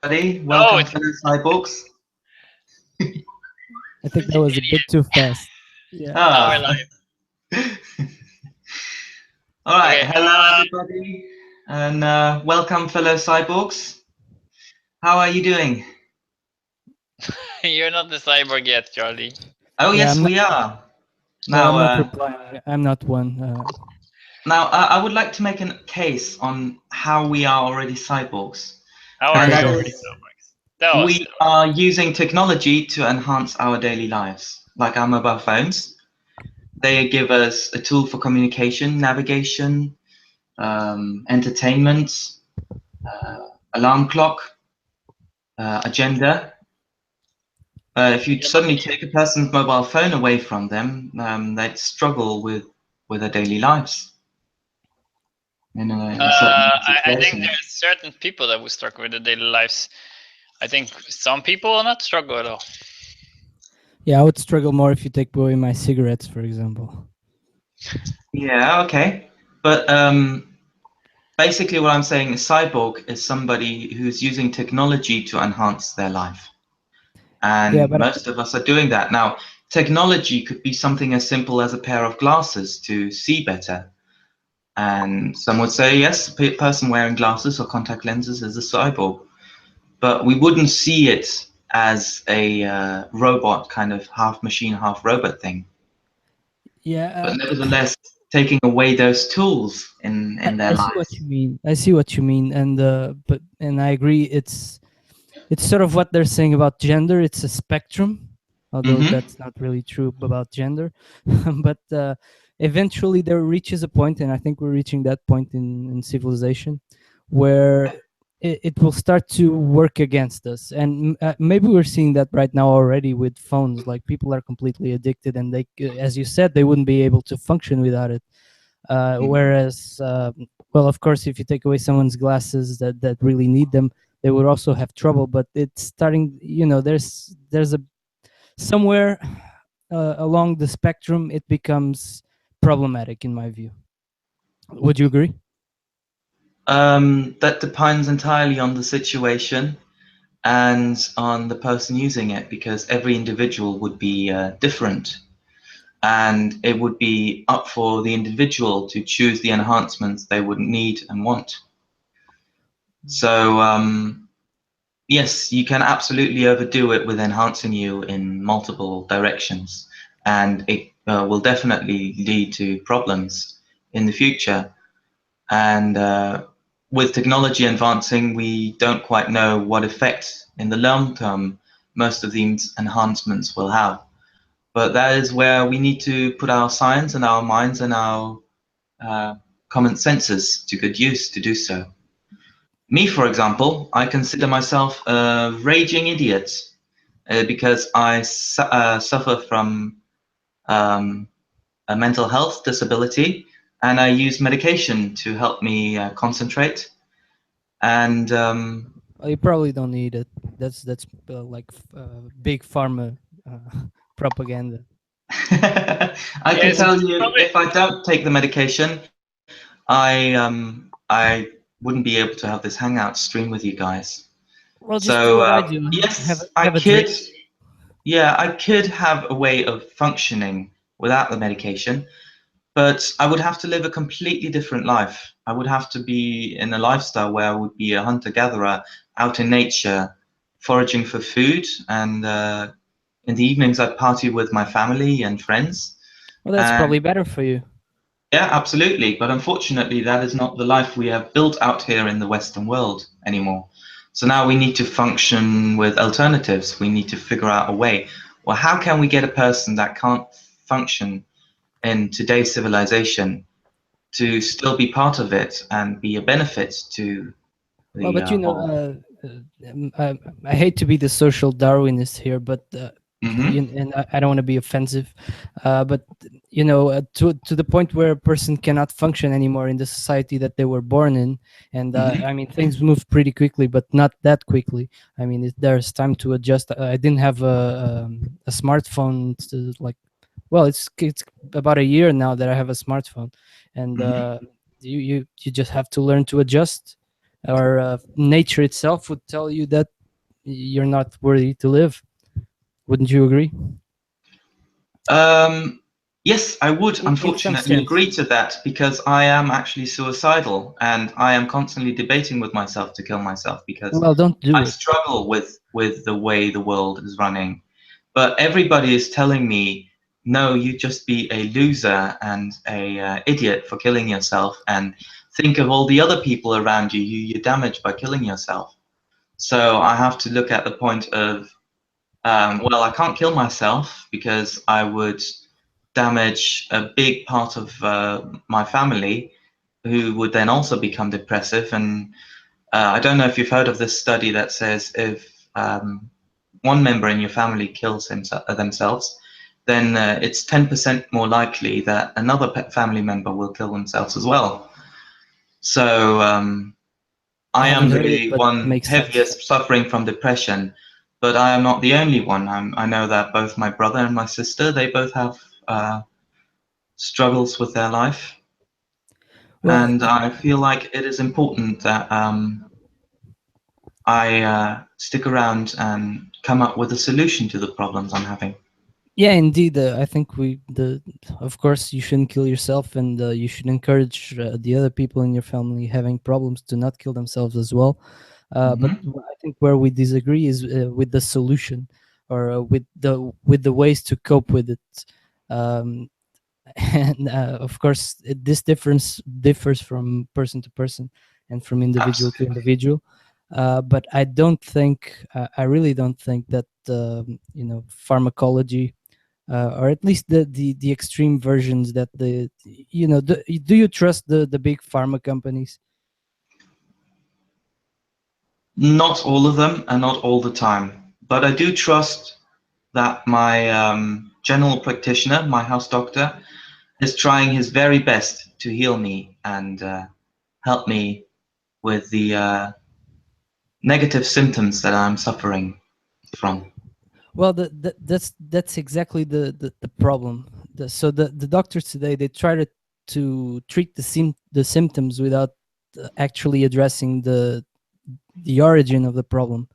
everybody. Oh, Welcome, fellow cyborgs. I think that was a bit too fast. Yeah. now we're Ah, live. all right. Okay. Hello, everybody, and welcome, fellow cyborgs. How are you doing? You're not the cyborg yet, Charlie. Oh, Yeah, yes, I'm not. we are. Well, Now, I'm not replying. I'm not one. I would like to make a case on how we are already cyborgs, How are and Okay, we that go already ahead. is cyborgs? Tell us. we are using technology to enhance our daily lives, like our mobile phones. They give us a tool for communication, navigation, entertainment, alarm clock, agenda. If you Yeah, but suddenly take a person's mobile phone away from them, they'd struggle with their daily lives in certain I think situations. there's certain people that will struggle with their daily lives. I think some people will not struggle at all. Yeah, I would struggle more if you take away my cigarettes, for example. Yeah, okay. But basically, what I'm saying is cyborg is somebody who's using technology to enhance their life. Yeah, And but most of us are doing that. Now, technology could be something as simple as a pair of glasses to see better. And some would say, yes, a person wearing glasses or contact lenses is a cyborg. But we wouldn't see it as a robot, kind of half machine, half robot thing. yeah, But nevertheless, taking away those tools in their I see what lives. you mean. I see what you mean, and I agree. It's sort of what they're saying about gender. It's a spectrum, although Mm-hmm. that's not really true about gender. But eventually, there reaches a point, and I think we're reaching that point in civilization, where it will start to work against us. And maybe we're seeing that right now already with phones. Like people are completely addicted, and they, as you said, they wouldn't be able to function without it. Whereas, well, of course, if you take away someone's glasses that really need them, they would also have trouble. But it's starting, there's a somewhere along the spectrum it becomes problematic in my view. Would you agree? That depends entirely on the situation and on the person using it, because every individual would be different. And it would be up for the individual to choose the enhancements they would need and want. So, yes, you can absolutely overdo it with enhancing you in multiple directions, and it will definitely lead to problems in the future. And with technology advancing, we don't quite know what effect in the long term most of these enhancements will have. But that is where we need to put our science and our minds and our uh, common senses to good use to do so. Me, for example, I consider myself a raging idiot because I suffer from um, a mental health disability, and I use medication to help me concentrate. And Well, you probably don't need it. That's like big pharma propaganda. I can Yes, tell you, probably. if I don't take the medication, I wouldn't be able to have this hangout stream with you guys. Well, just do So what I do. yes, I Have a could. drink. Yeah, I could have a way of functioning without the medication, but I would have to live a completely different life. I would have to be in a lifestyle where I would be a hunter-gatherer out in nature, foraging for food, and in the evenings I'd party with my family and friends. Well, that's And probably better for you. yeah, absolutely. But unfortunately, that is not the life we have built out here in the Western world anymore. So now we need to function with alternatives. We need to figure out a way. Well, how can we get a person that can't function in today's civilization to still be part of it and be a benefit to Well, the but whole? I hate to be the social Darwinist here, but Hmm. and I don't want to be offensive, but to the point where a person cannot function anymore in the society that they were born in, and Hmm. I mean things move pretty quickly, but not that quickly. I mean, there's time to adjust. I didn't have a smartphone to, like, well, it's about a year now that I have a smartphone, and Hmm. you just have to learn to adjust or nature itself would tell you that you're not worthy to live. Wouldn't you agree? Yes, I would In some unfortunately sense. agree to that because I am actually suicidal and I am constantly debating with myself to kill myself because Well, don't do I it. struggle with the way the world is running. But everybody is telling me, no, you just be a loser and a idiot for killing yourself, and think of all the other people around you you damage by killing yourself. So I have to look at the point of, well, I can't kill myself because I would damage a big part of my family, who would then also become depressive. And I don't know if you've heard of this study that says if one member in your family kills themselves, then it's 10% more likely that another family member will kill themselves as well. So I I am haven't heard it, the but one makes sense. heaviest suffering from depression, but I am not the only one. I know that both my brother and my sister, they both have struggles with their life. Well, And I feel like it is important that I stick around and come up with a solution to the problems I'm having. yeah, indeed. I think of course, you shouldn't kill yourself, and you should encourage the other people in your family having problems to not kill themselves as well. But Hmm. I think where we disagree is with the solution, or with the ways to cope with it. Um, and of course, this difference differs from person to person and from individual to Absolutely. individual. But I don't think, I really don't think that pharmacology, or at least the extreme versions that do you trust the big pharma companies? Not all of them and not all the time, but I do trust that my general practitioner, my house doctor, is trying his very best to heal me and help me with the negative symptoms that I'm suffering from. Well, that's exactly the problem. So the doctors today, they try to treat the symptoms without actually addressing the origin of the problem.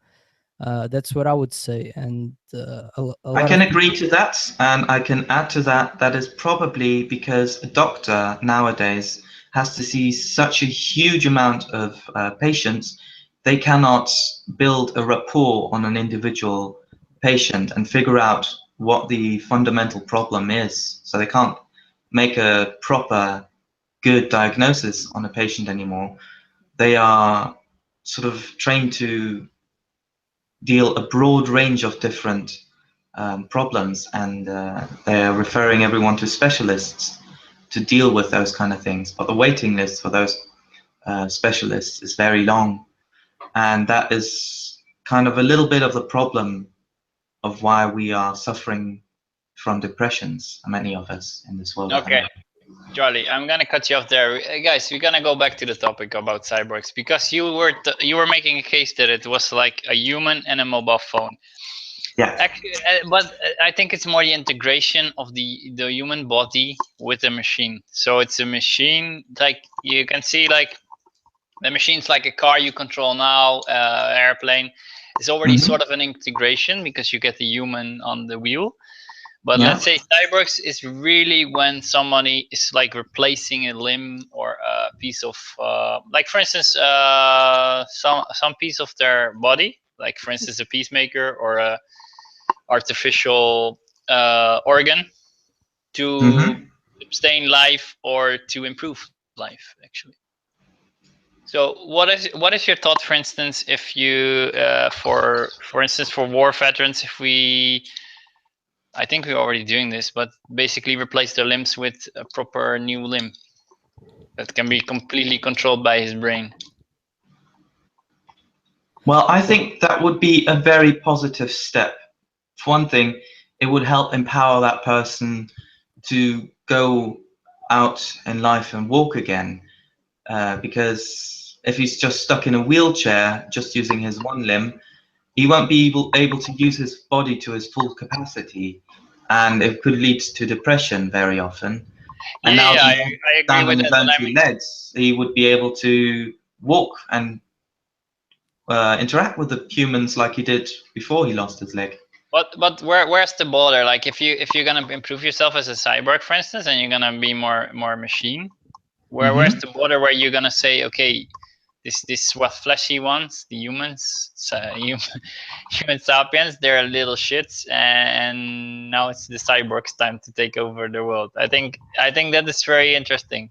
That's what I would say, and a I lot can of agree people. to that, and I can add to that that is probably because a doctor nowadays has to see such a huge amount of patients, they cannot build a rapport on an individual patient and figure out what the fundamental problem is. So they can't make a proper, good diagnosis on a patient anymore. They are sort of trained to deal a broad range of different problems, and they're referring everyone to specialists to deal with those kind of things. But the waiting list for those specialists is very long, and that is kind of a little bit of the problem of why we are suffering from depressions, many of us in this world at the Okay, moment. Charlie, I'm gonna cut you off there, guys. We're gonna go back to the topic about cyborgs because you were making a case that it was like a human and a mobile phone. Yeah. Actually, but I think it's more the integration of the human body with the machine. So it's a machine, like you can see, like the machine's like a car you control now, airplane. It's already Hmm. sort of an integration because you get the human on the wheel. But Yeah. let's say cyborgs is really when somebody is like replacing a limb or a piece of, like for instance, some piece of their body, like for instance a pacemaker or a artificial organ to Hmm. sustain life or to improve life, actually. So what is your thought, for instance, if you for instance for war veterans, if we, I think we're already doing this, but basically replace their limbs with a proper new limb that can be completely controlled by his brain. Well, I think that would be a very positive step. For one thing, it would help empower that person to go out in life and walk again. Because if he's just stuck in a wheelchair, just using his one limb, he won't be able to use his body to his full capacity. And it could lead to depression very often. And Yeah, now yeah, that I, he can I agree stand on with his that. own But I two mean, legs, he would be able to walk and interact with the humans like he did before he lost his leg. But where's the border? Like if you're gonna improve yourself as a cyborg, for instance, and you're gonna be more machine, where's Hmm. the border where you're gonna say, okay, this is what fleshy wants, the humans, human sapiens, they're little shits, and now it's the cyborgs' time to take over the world. I think that is very interesting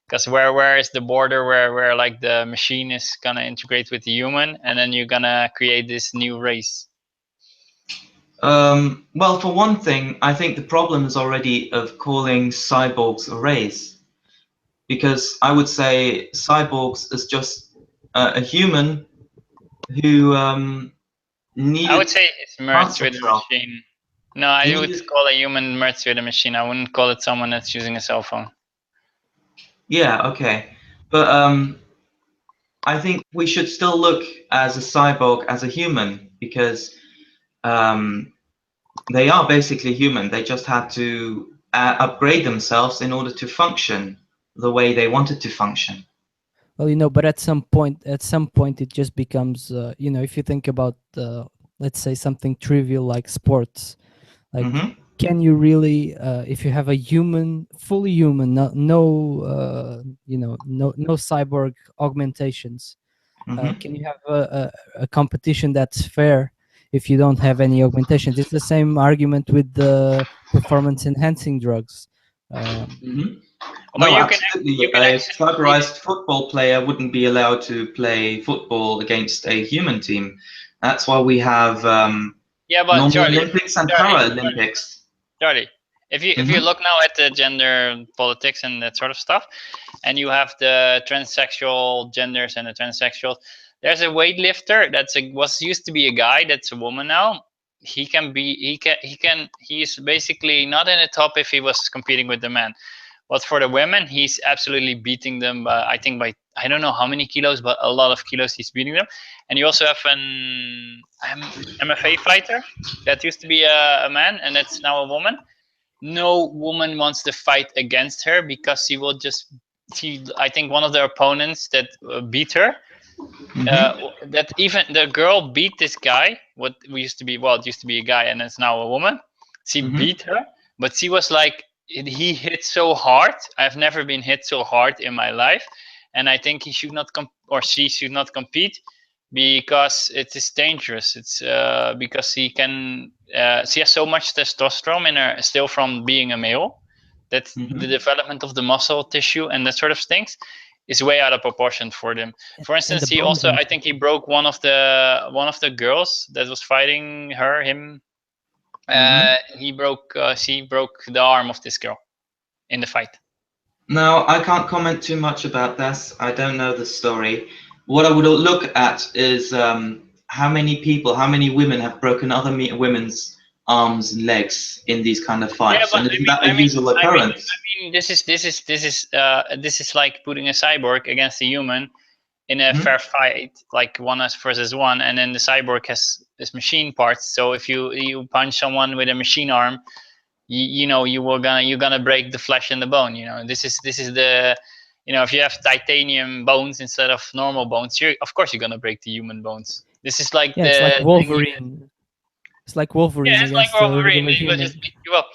because where is the border where like the machine is gonna integrate with the human, and then you're gonna create this new race. Well, for one thing, I think the problem is already of calling cyborgs a race, because I would say cyborgs is just a human who I would needed say it's parts merged with a himself. machine. No, He I would needed, call a human merged with a machine. I wouldn't call it someone that's using a cell phone. yeah, okay, but I think we should still look as a cyborg as a human, because um, they are basically human. They just had to upgrade themselves in order to function the way they wanted to function. Well, but at some point, it just becomes, if you think about, let's say, something trivial like sports, like, Hmm. can you really, if you have a human, fully human, no, no cyborg augmentations, Hmm. can you have a competition that's fair if you don't have any augmentations? It's the same argument with the performance enhancing drugs. Um, Hmm. But No, you absolutely. can A actually see cyberized football player wouldn't be allowed to play football against a human team. That's why we have yeah, but normal Charlie, Olympics and Charlie, Paralympics. Charlie. If you Hmm. look now at the gender politics and that sort of stuff, and you have the transsexual genders and the transsexuals, there's a weightlifter was used to be a guy that's a woman now. He's basically not in the top if he was competing with the man. But for the women, he's absolutely beating them. I think by I don't know how many kilos, but a lot of kilos he's beating them. And you also have an MFA fighter that used to be a man, and that's now a woman. No woman wants to fight against her because she will just. I think one of the opponents that beat her, Hmm. that even the girl beat this guy. What we used to be, well, it used to be a guy, and it's now a woman. She Hmm. beat her, but she was like, he hit so hard. I've never been hit so hard in my life, and I think he should not or she should not compete because it is dangerous. It's because she has so much testosterone in her still from being a male that the Hmm. development of the muscle tissue and that sort of things is way out of proportion for them. For and the instance, he bone also, I think he density. broke one of the girls that was fighting him. Hmm. She broke the arm of this girl in the fight. Now, I can't comment too much about this. I don't know the story. What I would look at is how many people, how many women have broken other women's arms and legs in these kind of Yeah, fights, but and isn't that a usual occurrence? this is like putting a cyborg against a human in a Hmm. fair fight, like one versus one, and then the cyborg has machine parts. So if you punch someone with a machine arm, you're gonna break the flesh and the bone. This is the if you have titanium bones instead of normal bones, of course you're gonna break the human bones. This is like Yeah, it's like the thing. Wolverine. It's like Yeah, Wolverine it's like against a Wolverine. regular He will just human. beat you up.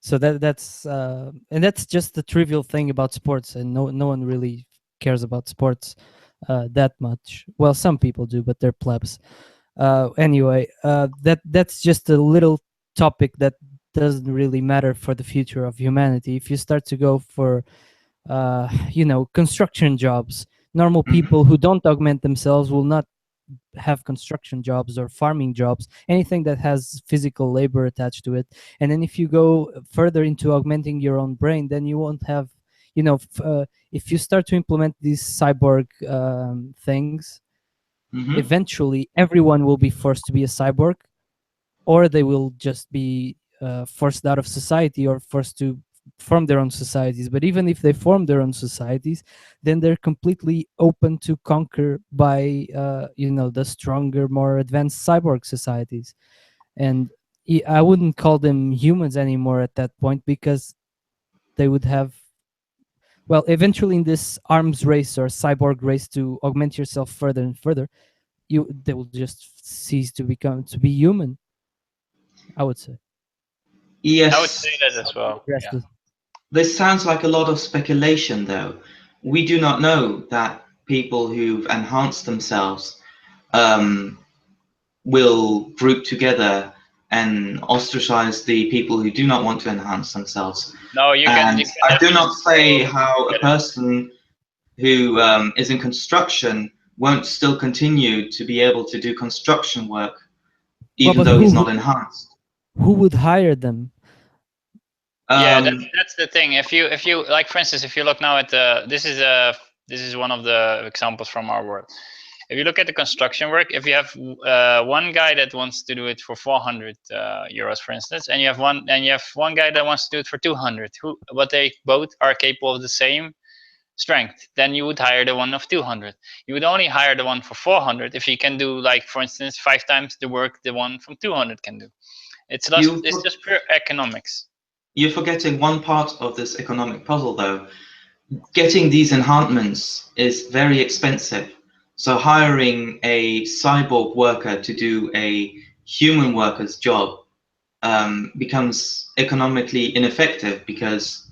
So that's and that's just the trivial thing about sports, and no one really cares about sports that much. Well, some people do, but they're plebs. Anyway, that's just a little topic that doesn't really matter for the future of humanity. If you start to go for construction jobs, normal Hmm. people who don't augment themselves will not have construction jobs or farming jobs, anything that has physical labor attached to it. And then if you go further into augmenting your own brain, then you won't have, if you start to implement these cyborg things, Hmm. eventually everyone will be forced to be a cyborg, or they will just be forced out of society or forced to form their own societies. But even if they form their own societies, then they're completely open to conquer by the stronger, more advanced cyborg societies. And I wouldn't call them humans anymore at that point, because they would have Well, eventually in this arms race or cyborg race to augment yourself further and further, they will just cease to be human, I would say. I would say Yes, that as well. Rest Yeah. is- this sounds like a lot of speculation, though. We do not know that people who've enhanced themselves um, will group together and ostracize the people who do not want to enhance themselves. No, And you can I do not definitely say go how a together. person who is in construction won't still continue to be able to do construction work, well, even but though he's not enhanced. who would hire them? Yeah, Um, that's the thing. If you like, for instance, if you look now at the this is one of the examples from our world. If you look at the construction work, if you have one guy that wants to do it for 400 euros, for instance, and you have one guy that wants to do it for 200, but they both are capable of the same strength, then you would hire the one of 200. You would only hire the one for 400 if he can do, like, for instance, 5 times the work the one from 200 can do. you It's just pure economics. you're forgetting one part of this economic puzzle, though. Getting these enhancements is very expensive. So hiring a cyborg worker to do a human worker's job becomes economically ineffective because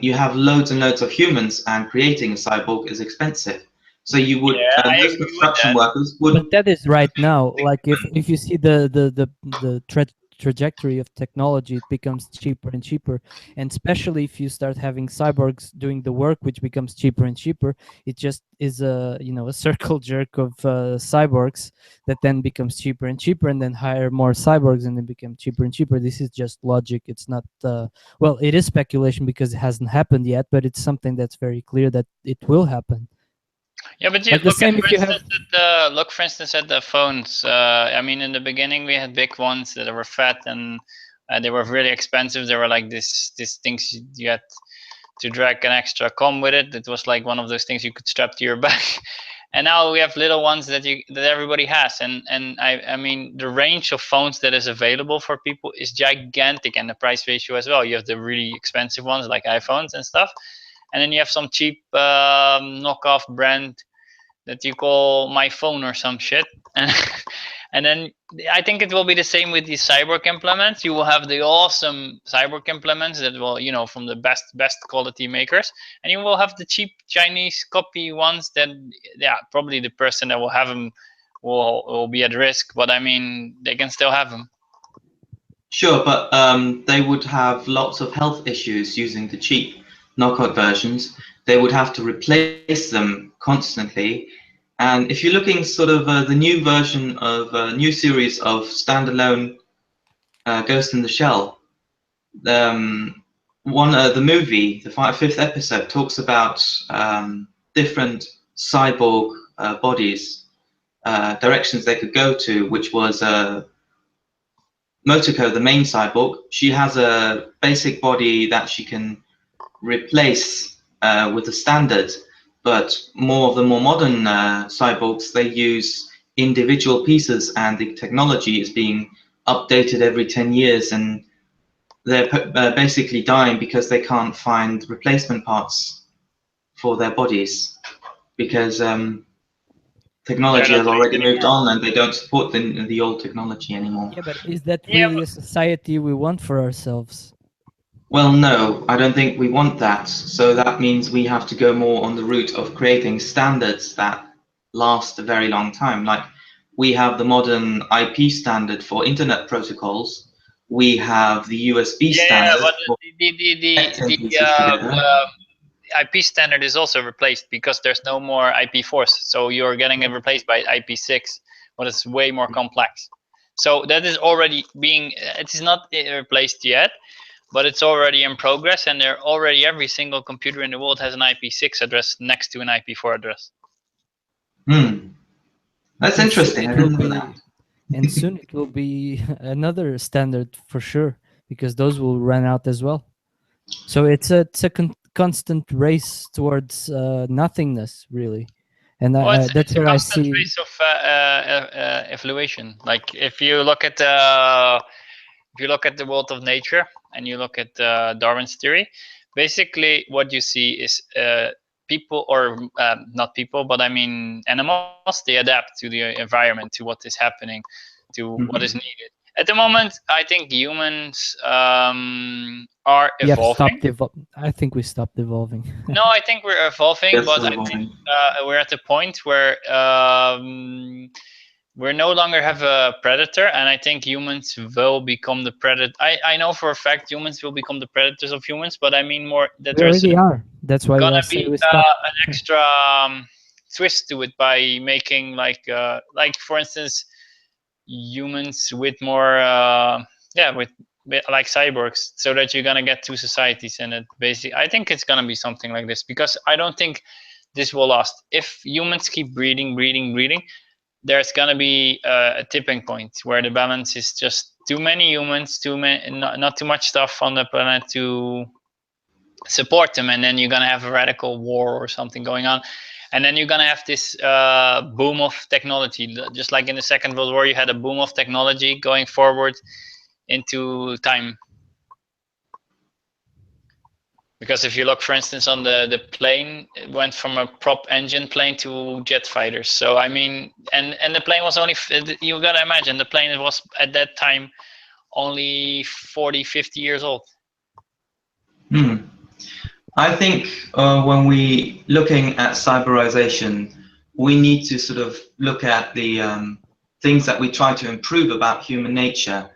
you have loads and loads of humans, and creating a cyborg is expensive. So you would Yeah, I most agree with construction that. workers But would. that is right now. Like if you see the trajectory of technology, it becomes cheaper and cheaper. And especially if you start having cyborgs doing the work, which becomes cheaper and cheaper, it just is a a circle jerk of cyborgs that then becomes cheaper and cheaper, and then hire more cyborgs, and then become cheaper and cheaper. This is just logic. It's not well, it is speculation because it hasn't happened yet, but it's something that's very clear that it will happen. Yeah, but you Like the look at, same for if you have. instance, at the phones. I mean, in the beginning, we had big ones that were fat and they were really expensive. They were like these things you had to drag an extra com with it. It was like one of those things you could strap to your back. And now we have little ones that everybody has. And I mean, the range of phones that is available for people is gigantic, and the price ratio as well. You have the really expensive ones like iPhones and stuff, and then you have some cheap knockoff brand that you call my phone or some shit. And and then I think it will be the same with these cyborg implements. You will have the awesome cyborg implements that will, from the best quality makers, and you will have the cheap Chinese copy ones that, yeah, probably the person that will have them will be at risk, but I mean, they can still have them. Sure, but they would have lots of health issues using the cheap knockout versions. They would have to replace them constantly. And if you're looking sort of the new version of a new series of standalone Ghost in the Shell, the movie, the fifth episode, talks about different cyborg bodies, directions they could go to, which was Motoko, the main cyborg. She has a basic body that she can replace with the standard, but more of the more modern cyborgs, they use individual pieces, and the technology is being updated every 10 years, and they're basically dying because they can't find replacement parts for their bodies because They're technology not has doing already it moved anymore. on, and they don't support the old technology anymore. Yeah, but is that Yeah, really a society we want for ourselves? Well, no, I don't think we want that. So that means we have to go more on the route of creating standards that last a very long time. Like we have the modern IP standard for internet protocols. We have the USB yeah, standard but for connecting pieces together. the IP standard is also replaced because there's no more IP4, so you're getting it replaced by IP6, but it's way more complex. So that is already being. It is not replaced yet, but it's already in progress, and there already every single computer in the world has an IP6 address next to an IP4 address. Hmm, that's And soon interesting. I it will didn't know that. be, and soon it will be another standard for sure, because those will run out as well. So it's a constant race towards nothingness, really, and Well, that's it's a where I constant see. race of evaluation. Like if you look at the world of nature and you look at Darwin's theory, basically what you see is people, or not people, but I mean animals, they adapt to the environment, to what is happening, to what is Mhm. needed. At the moment, I think humans are We have evolving. stopped I think we stopped evolving. No, I think we're evolving, Yes, but still I think evolving. we're at the point where we no longer have a predator, and I think humans will become the predator. I know for a fact humans will become the predators of humans, but I mean more that We there's already are. That's why I gonna say be we stopped. an extra twist to it by making like for instance humans with more yeah with like cyborgs, so that you're gonna get two societies. And it basically, I think it's gonna be something like this, because I don't think this will last. If humans keep breeding, there's gonna be a tipping point where the balance is just too many humans, too many, not too much stuff on the planet to support them, and then you're gonna have a radical war or something going on, and then you're gonna have this boom of technology, just like in the Second World War, you had a boom of technology going forward into time. Because if you look, for instance, on the plane, it went from a prop engine plane to jet fighters. So I mean, and the plane was only, you gotta imagine, the plane was at that time only 40, 50 years old. Hmm. I think when we looking at cyberization, we need to sort of look at the things that we try to improve about human nature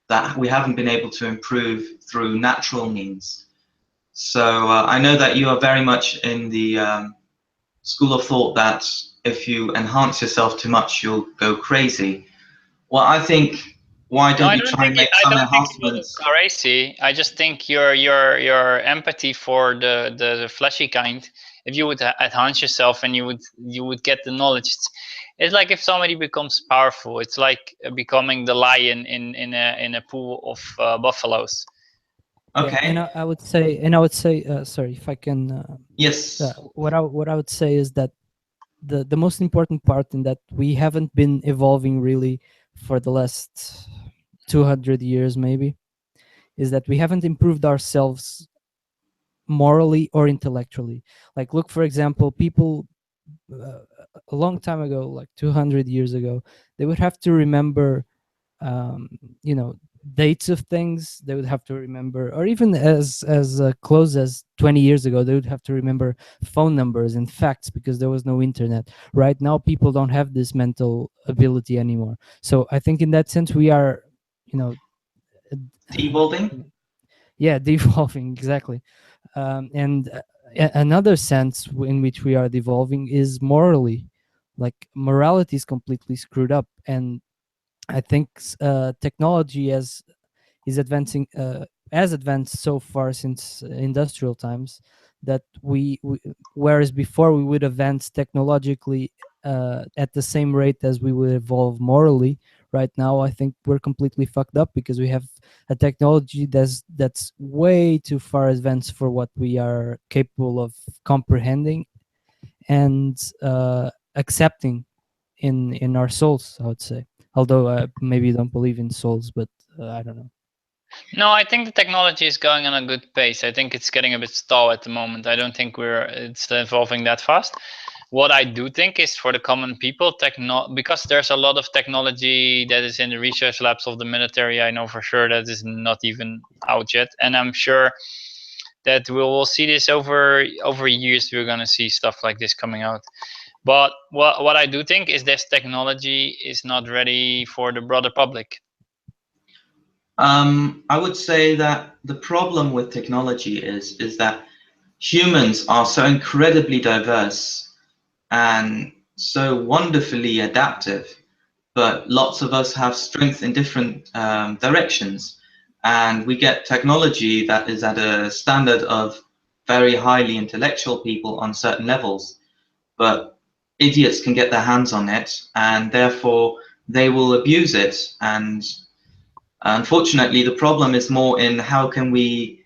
that we haven't been able to improve through natural means. So I know that you are very much in the school of thought that if you enhance yourself too much, you'll go crazy. Well, I think, why No, don't you try and make I some don't think you will go enhancements? crazy. I just think your empathy for the fleshy kind, if you would enhance yourself and you would get the knowledge. It's like if somebody becomes powerful. It's like becoming the lion in a pool of buffaloes. Yeah, and Okay. I would say, sorry if I can. Yes. What I would say is that the most important part in that we haven't been evolving really for the last 200 years maybe, is that we haven't improved ourselves morally or intellectually. Like, look, for example, people uh, a long time ago, like 200 years ago, they would have to remember um, you know, dates of things. They would have to remember, or even as close as 20 years ago, they would have to remember phone numbers and facts, because there was no internet. Right now people don't have this mental ability anymore. So I think in that sense we are, you know, Evolving? yeah, devolving. Exactly. And another sense in which we are devolving is morally. Like, morality is completely screwed up, and I think technology is advancing, as advanced so far since industrial times, that we whereas before we would advance technologically at the same rate as we would evolve morally. Right now I think we're completely fucked up, because we have a technology that's way too far advanced for what we are capable of comprehending and accepting in our souls, I would say. Although I maybe don't believe in souls, but I don't know. No, I think the technology is going on a good pace. I think it's getting a bit stall at the moment. I don't think it's evolving that fast. What I do think is for the common people, because there's a lot of technology that is in the research labs of the military. I know for sure that is not even out yet, and I'm sure that we will see this over years. We're gonna see stuff like this coming out. But what I do think is this technology is not ready for the broader public. I would say that the problem with technology is that humans are so incredibly diverse and so wonderfully adaptive, but lots of us have strength in different directions, and we get technology that is at a standard of very highly intellectual people on certain levels, but idiots can get their hands on it, and therefore they will abuse it. And unfortunately, the problem is more in how can we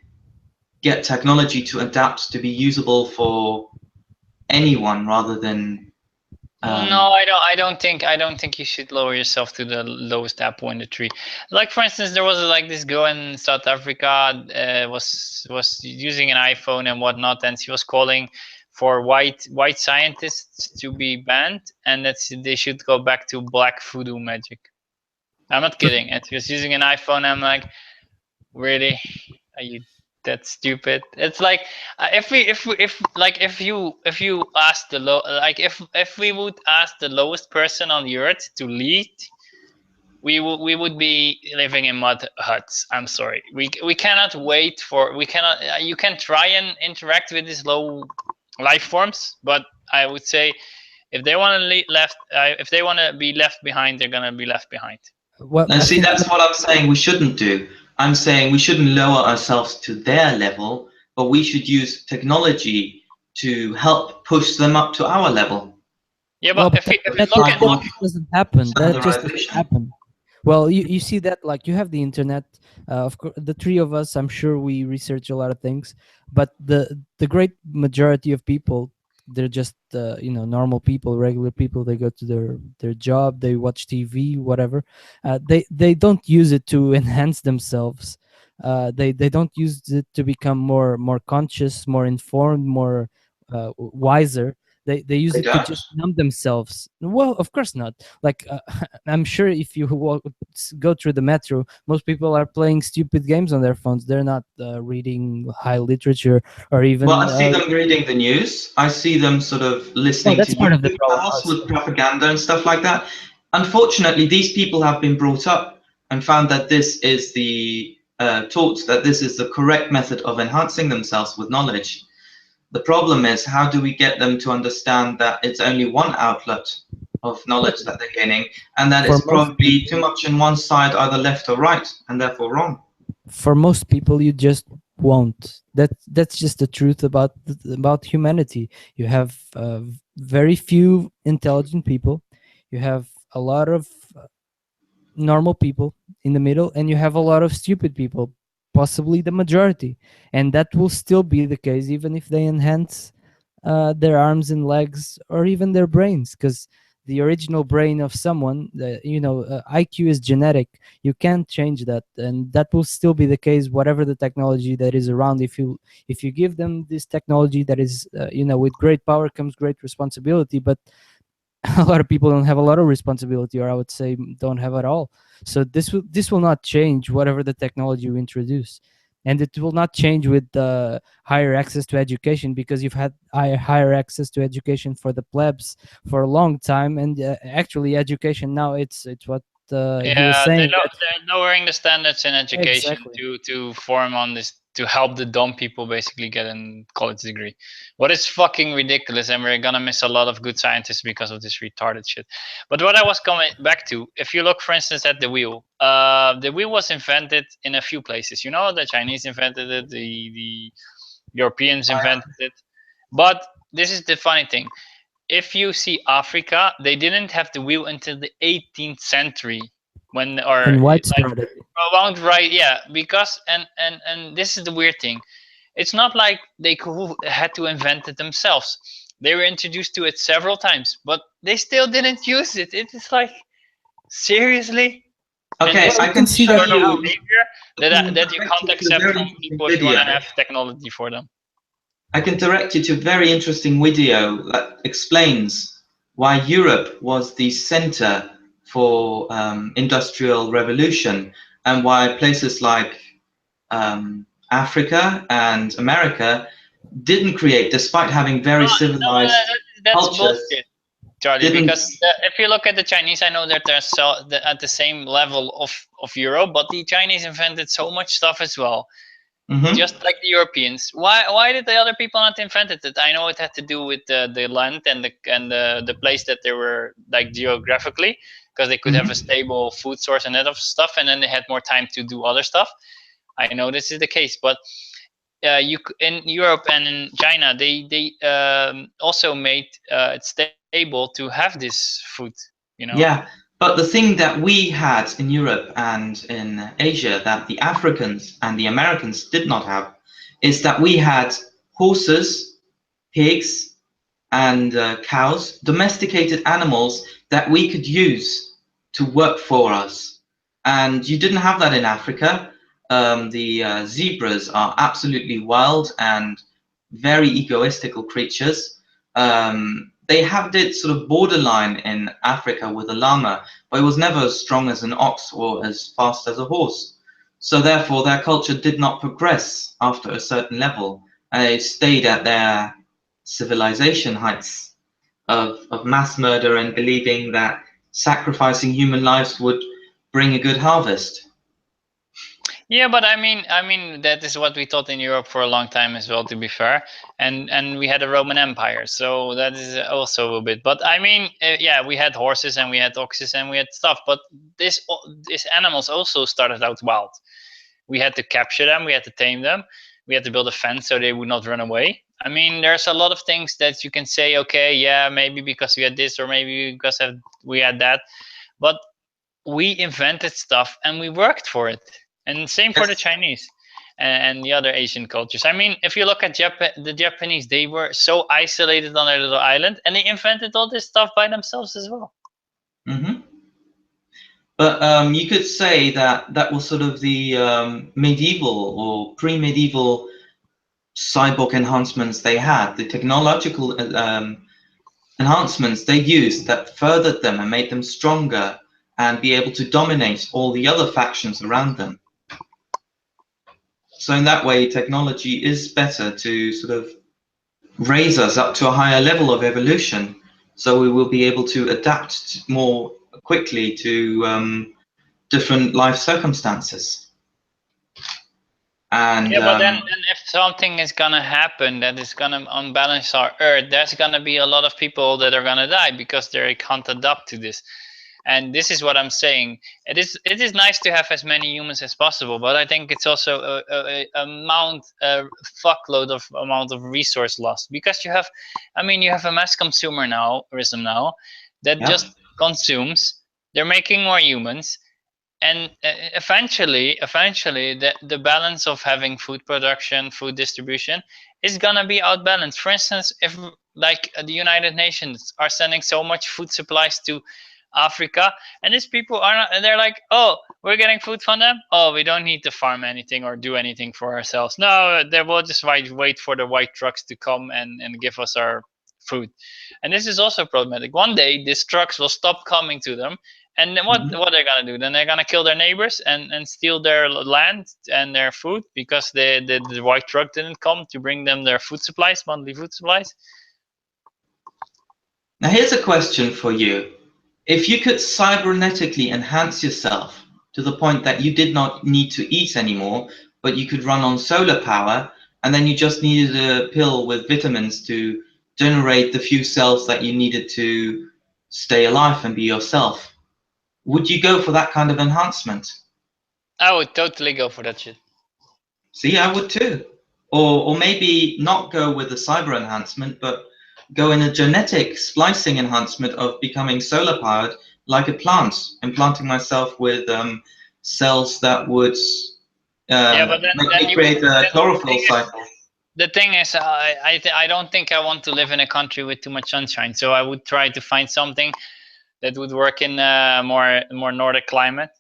get technology to adapt to be usable for anyone rather than No, I don't think you should lower yourself to the lowest apple in the tree. Like for instance, there was like this girl in South Africa was using an iPhone and whatnot, and she was calling for white scientists to be banned, and that they should go back to black voodoo magic. I'm not kidding. And she was using an iPhone. I'm like, really? Are you that stupid? It's like if like if you ask the low like if we would ask the lowest person on the earth to lead, we would be living in mud huts. I'm sorry. We cannot wait for we cannot. You can try and interact with these low life forms, but I would say if they want to left if they want to be left behind, they're gonna be left behind. Well, And I see, think that's what I'm saying we shouldn't do. I'm saying we shouldn't lower ourselves to their level, but we should use technology to help push them up to our level. Yeah, well, but but if you With look at that look, doesn't happen. That just doesn't standardization. happen. Well, you see that, like, you have the internet. Of course, the three of us, I'm sure we research a lot of things, but the great majority of people, they're just normal people, regular people. They go to their job, they watch TV, whatever. They don't use it to enhance themselves. They don't use it to become more conscious, more informed, more wiser. They use They it to don't. just numb themselves. Well, of course not. Like, I'm sure if you go through the metro, most people are playing stupid games on their phones. They're not reading high literature or Well, I even. see them reading the news. I see them sort of Oh, listening to that's part of the YouTube problem channels also. with propaganda and stuff like that. Unfortunately, these people have been brought up and found that this is the taught that this is the correct method of enhancing themselves with knowledge. The problem is, how do we get them to understand that it's only one outlet of knowledge that they're gaining, and that For it's most probably too people, much in one side, either left or right, and therefore wrong? you just won't. That's just the truth about humanity. You have very few intelligent people. You have a lot of normal people in the middle, and you have a lot of stupid people, possibly the majority, and that will still be the case even if they enhance their arms and legs or even their brains, because the original brain of someone, IQ is genetic. You can't change that, and that will still be the case whatever the technology that is around. If you give them this technology that is with great power comes great responsibility, but a lot of people don't have a lot of responsibility, or I would say don't have at all. So this will not change whatever the technology you introduce, and it will not change with higher access to education, because you've had higher access to education for the plebs for a long time, and actually education now, it's what he was Yeah, saying that they're lowering the standards in education exactly. to form on this to help the dumb people basically get a college degree. What is fucking ridiculous, and we're gonna miss a lot of good scientists because of this retarded shit. But what I was coming back to, if you look, for instance, at the wheel was invented in a few places. You know, the Chinese invented it, the Europeans invented it, but this is the funny thing. If you see Africa, they didn't have the wheel until the 18th century, when or And like widespread. around right, yeah, because and this is the weird thing. It's not like they had to invent it themselves. They were introduced to it several times, but they still didn't use it. It is like, seriously. And Okay, this Well, is you I can can see the show that sort of now. you. behavior I can that you direct can't you to a accept very from interesting people if you want to video. have technology for them. I can direct you to a very interesting video that explains why Europe was the center for industrial revolution, and why places like Africa and America didn't create, despite having very No, civilized that's cultures, bullshit, Charlie. didn't. Because if you look at the Chinese, I know that they're at the same level of Europe, but the Chinese invented so much stuff as well, Mhm. just like the Europeans. Why did the other people not invented it? I know it had to do with the land and the place that they were, like, geographically, because they could have a Mhm. stable food source and that of stuff, and then they had more time to do other stuff. I know this is the case, but in Europe and in China, they also made it stable to have this food. You know. Yeah, but the thing that we had in Europe and in Asia that the Africans and the Americans did not have is that we had horses, pigs, and cows, domesticated animals that we could use to work for us. And you didn't have that in Africa. The zebras are absolutely wild and very egoistical creatures. They had it sort of borderline in Africa with a llama, but it was never as strong as an ox or as fast as a horse. So therefore, their culture did not progress after a certain level. And they stayed at their civilization heights of mass murder and believing that sacrificing human lives would bring a good harvest. Yeah, but I mean that is what we thought in Europe for a long time as well. To be fair, and we had a Roman Empire, so that is also a bit. But I mean, yeah, we had horses and we had oxes and we had stuff. But these animals also started out wild. We had to capture them, we had to tame them, we had to build a fence so they would not run away. I mean, there's a lot of things that you can say, okay, yeah, maybe because we had this or maybe because we had that, but we invented stuff and we worked for it. And same for the Yes. Chinese and the other Asian cultures. I mean, if you look at the Japanese, they were so isolated on their little island and they invented all this stuff by themselves as well. Hmm. But you could say that that was sort of the medieval or pre-medieval cyborg enhancements they had, the technological enhancements they used that furthered them and made them stronger and be able to dominate all the other factions around them. So in that way, technology is better to sort of raise us up to a higher level of evolution. So we will be able to adapt more quickly to different life circumstances. And Yeah, but then if something is gonna happen that is gonna unbalance our Earth, there's gonna be a lot of people that are gonna die because they can't adapt to this. And this is what I'm saying. It is nice to have as many humans as possible, but I think it's also a fuckload of amount of resource loss because you have a mass consumer now that yeah. just consumes. They're making more humans, and eventually the balance of having food production, food distribution is gonna be outbalanced. For instance, if like the United Nations are sending so much food supplies to Africa, and these people are not, they're like, oh, we're getting food from them, oh, we don't need to farm anything or do anything for ourselves. No, they will just wait for the white trucks to come and give us our food. And this is also problematic. One day these trucks will stop coming to them, and then Mhm. what they're gonna do? Then they're gonna kill their neighbors and steal their land and their food because the white truck didn't come to bring them their food supplies, monthly food supplies. Now here's a question for you. If you could cybernetically enhance yourself to the point that you did not need to eat anymore, but you could run on solar power, and then you just needed a pill with vitamins to generate the few cells that you needed to stay alive and be yourself, would you go for that kind of enhancement? I would totally go for that shit. See, I would too. Or maybe not go with the cyber enhancement, but go in a genetic splicing enhancement of becoming solar powered like a plant, implanting myself with cells that would Yeah, but make then me you would. create a Then chlorophyll cycle. the thing is, I don't think I want to live in a country with too much sunshine. So I would try to find something that would work in a more Nordic climate.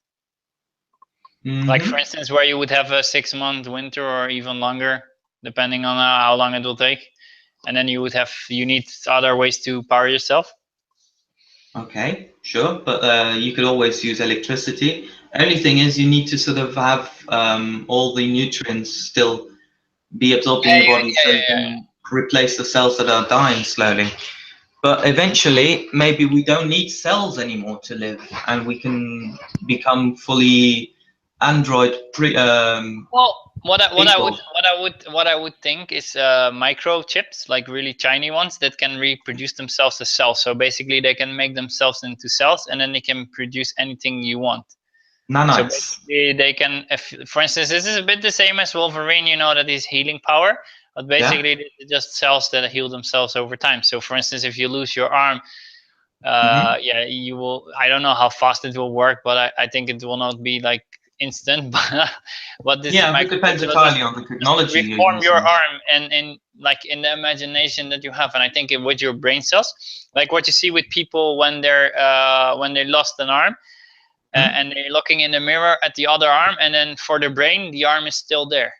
Like for Hmm. instance, where you would have a 6 month winter or even longer, depending on how long it will take, and then you need other ways to power yourself. Okay, sure, but you could always use electricity. Only thing is, you need to sort of have all the nutrients still be absorbed Yeah, in the yeah, body yeah, so you yeah. can replace the cells that are dying slowly. But eventually, maybe we don't need cells anymore to live, and we can become fully android Well, people. what I would think is microchips, like really tiny ones that can reproduce themselves as cells. So basically, they can make themselves into cells, and then they can produce anything you want. So Nanites. basically, they can, if, for instance, this is a bit the same as Wolverine. You know that is healing power, but Yeah. basically, they're just cells that heal themselves over time. So, for instance, if you lose your arm, Hmm. yeah, you will. I don't know how fast it will work, but I think it will not be like instant, but this Yeah, it depends microchips will entirely on the just technology you're reform your using. arm and like in the imagination that you have. And I think with your brain cells, like what you see with people when they lost an arm, Hmm? and they're looking in the mirror at the other arm, and then for the brain, the arm is still there.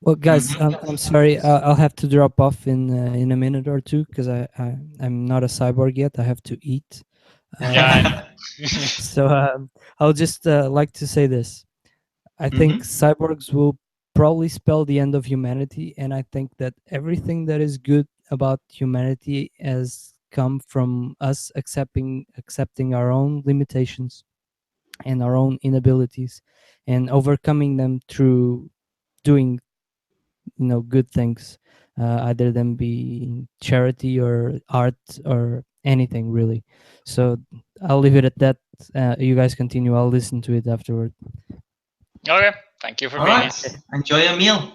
Well, guys, Hmm. I'm sorry. I'll have to drop off in a minute or two because I'm not a cyborg yet. I have to eat. Yeah, I Uh, know. so I'll just like to say this. I think Hmm. cyborgs will probably spell the end of humanity, and I think that everything that is good about humanity has come from us accepting our own limitations and our own inabilities, and overcoming them through doing good things, either them be charity or art or anything really. So I'll leave it at that. You guys continue. I'll listen to it afterward. Okay, thank you for All being right. here. Enjoy your meal.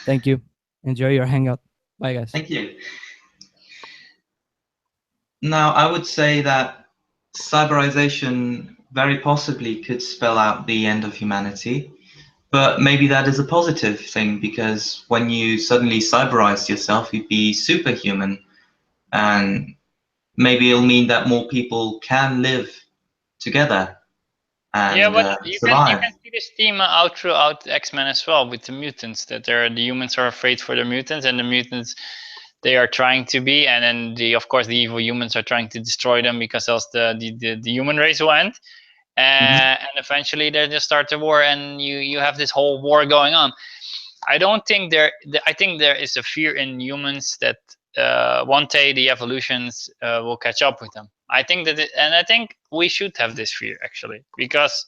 Thank you. Enjoy your hangout. Bye, guys. Thank you. Now, I would say that cyberization very possibly could spell out the end of humanity, but maybe that is a positive thing because when you suddenly cyberize yourself, you'd be superhuman, and maybe it'll mean that more people can live together Yeah, and but you survive. can see this theme out throughout X-Men as well with the mutants, that the humans are afraid for the mutants, and the mutants they are trying to be, and then of course the evil humans are trying to destroy them because else the human race will end. Hmm. And eventually they just start a war, and you have this whole war going on. I don't think I think there is a fear in humans that one day the evolutions will catch up with them. I think and I think we should have this fear actually, because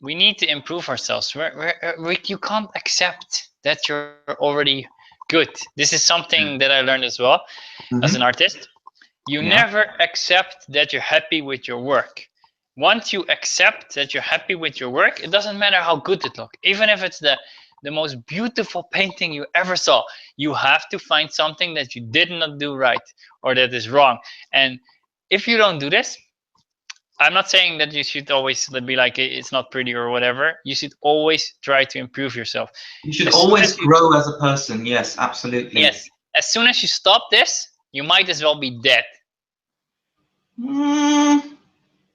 we need to improve ourselves. You can't accept that you're already good. This is something that I learned as well as an Hmm. artist. You Yeah. never accept that you're happy with your work. Once you accept that you're happy with your work, it doesn't matter how good it looks. Even if it's the most beautiful painting you ever saw, you have to find something that you did not do right or that is wrong. And if you don't do this, I'm not saying that you should always be like it's not pretty or whatever. You should always try to improve yourself. You should As soon always as you grow as a person. Yes, absolutely. yes, as soon as you stop this, you might as well be dead. Mm,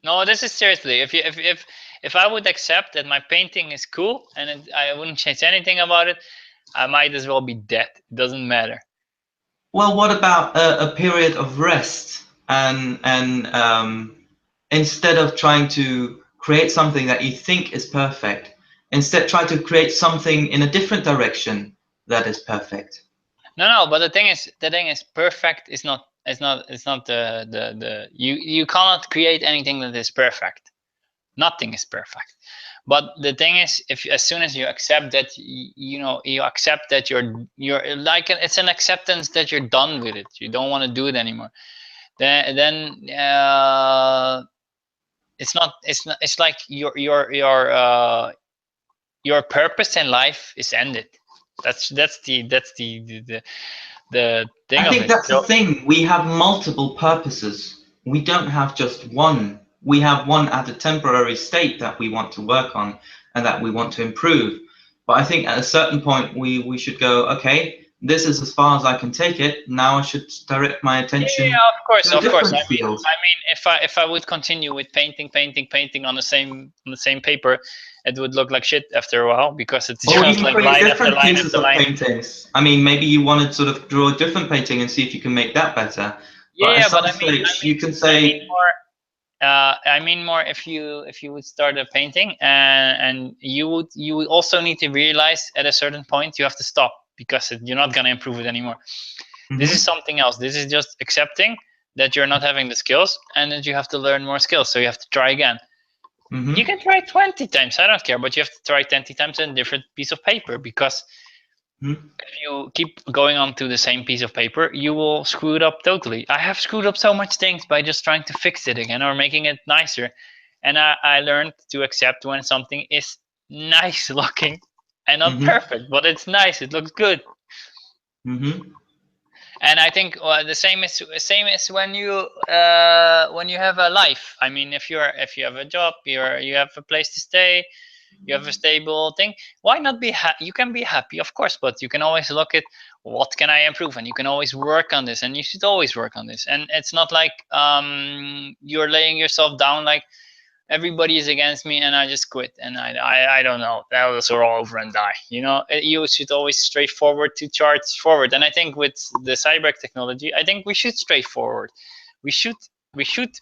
No, this is seriously. If I would accept that my painting is cool and I wouldn't change anything about it, I might as well be dead. It doesn't matter. well, what about a period of rest and instead of trying to create something that you think is perfect, instead try to create something in a different direction that is perfect. No. But the thing is, perfect is not. It's not the. You cannot create anything that is perfect. Nothing is perfect. But the thing is, if as soon as you accept that, you accept that you're like it's an acceptance that you're done with it. You don't want to do it anymore. Then it's not. It's like your purpose in life is ended. That's the thing I of think it. that's the So thing. We have multiple purposes. We don't have just one. We have one at a temporary state that we want to work on and that we want to improve. But I think at a certain point we should go, okay, this is as far as I can take it. Now I should direct my attention yeah, of course, to a of course. different field. I mean, if I would continue with painting on the same paper, it would look like shit after a while because it's Or just even like create line after different line pieces after of line. paintings. I mean, maybe you want to sort of draw a different painting and see if you can make that better. But at Yeah, some but I mean, stage, you can I mean say, more. I mean more if you would start a painting and you would also need to realize at a certain point you have to stop because you're not gonna improve it anymore. This is mm-hmm, something else. This is just accepting that you're not having the skills and that you have to learn more skills. So you have to try again. You mm-hmm, can try 20 times. I don't care, but you have to try 20 times on a different piece of paper because mm-hmm, if you keep going on to the same piece of paper, you will screw it up totally. I have screwed up so much things by just trying to fix it again or making it nicer. And I learned to accept when something is nice looking and not mm-hmm, perfect, but it's nice. It looks good. mm-hmm. And I think the same is when you have a life. I mean, if you have a job, you have a place to stay, you have a stable thing. Why not be you can be happy, of course, but you can always look at what can I improve, and you can always work on this, and you should always work on this. And it's not like you're laying yourself down like everybody is against me and I just quit and I don't know, that was all over and die. You should always straightforward to charge forward. And I think with the cyber technology, I think we should straightforward. We should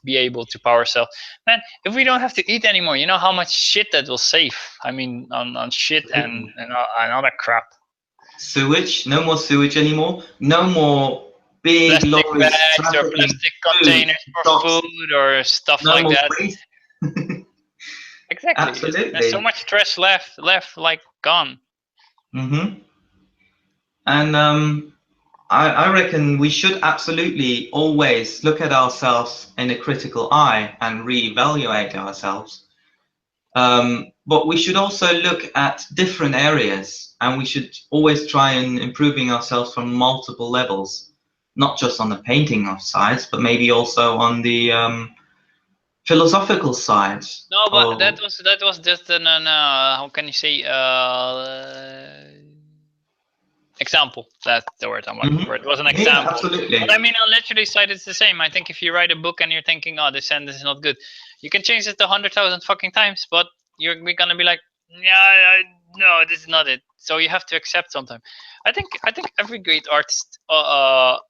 be able to power ourselves. Man, if we don't have to eat anymore, you know how much shit that will save. I mean, on shit and other crap. Sewage, no more sewage anymore. No more big Plastic lorries bags or trafficking plastic food, containers for shops. food or stuff No like more that. waste. Exactly. There's so Absolutely. much trash left like gone. Mm-hmm. And I reckon we should absolutely always look at ourselves in a critical eye and reevaluate ourselves. But we should also look at different areas, and we should always try and improving ourselves from multiple levels, not just on the painting of sides, but maybe also on the philosophical side. No, but Or that was just an how can you say example. That's the word I'm looking for. It was an yeah, example. absolutely. But I mean, on literally side, it's the same. I think if you write a book and you're thinking, oh, this sentence is not good, you can change it 100,000 fucking times, but we're gonna be like, yeah, no, this is not it. So you have to accept sometimes. I think every great artist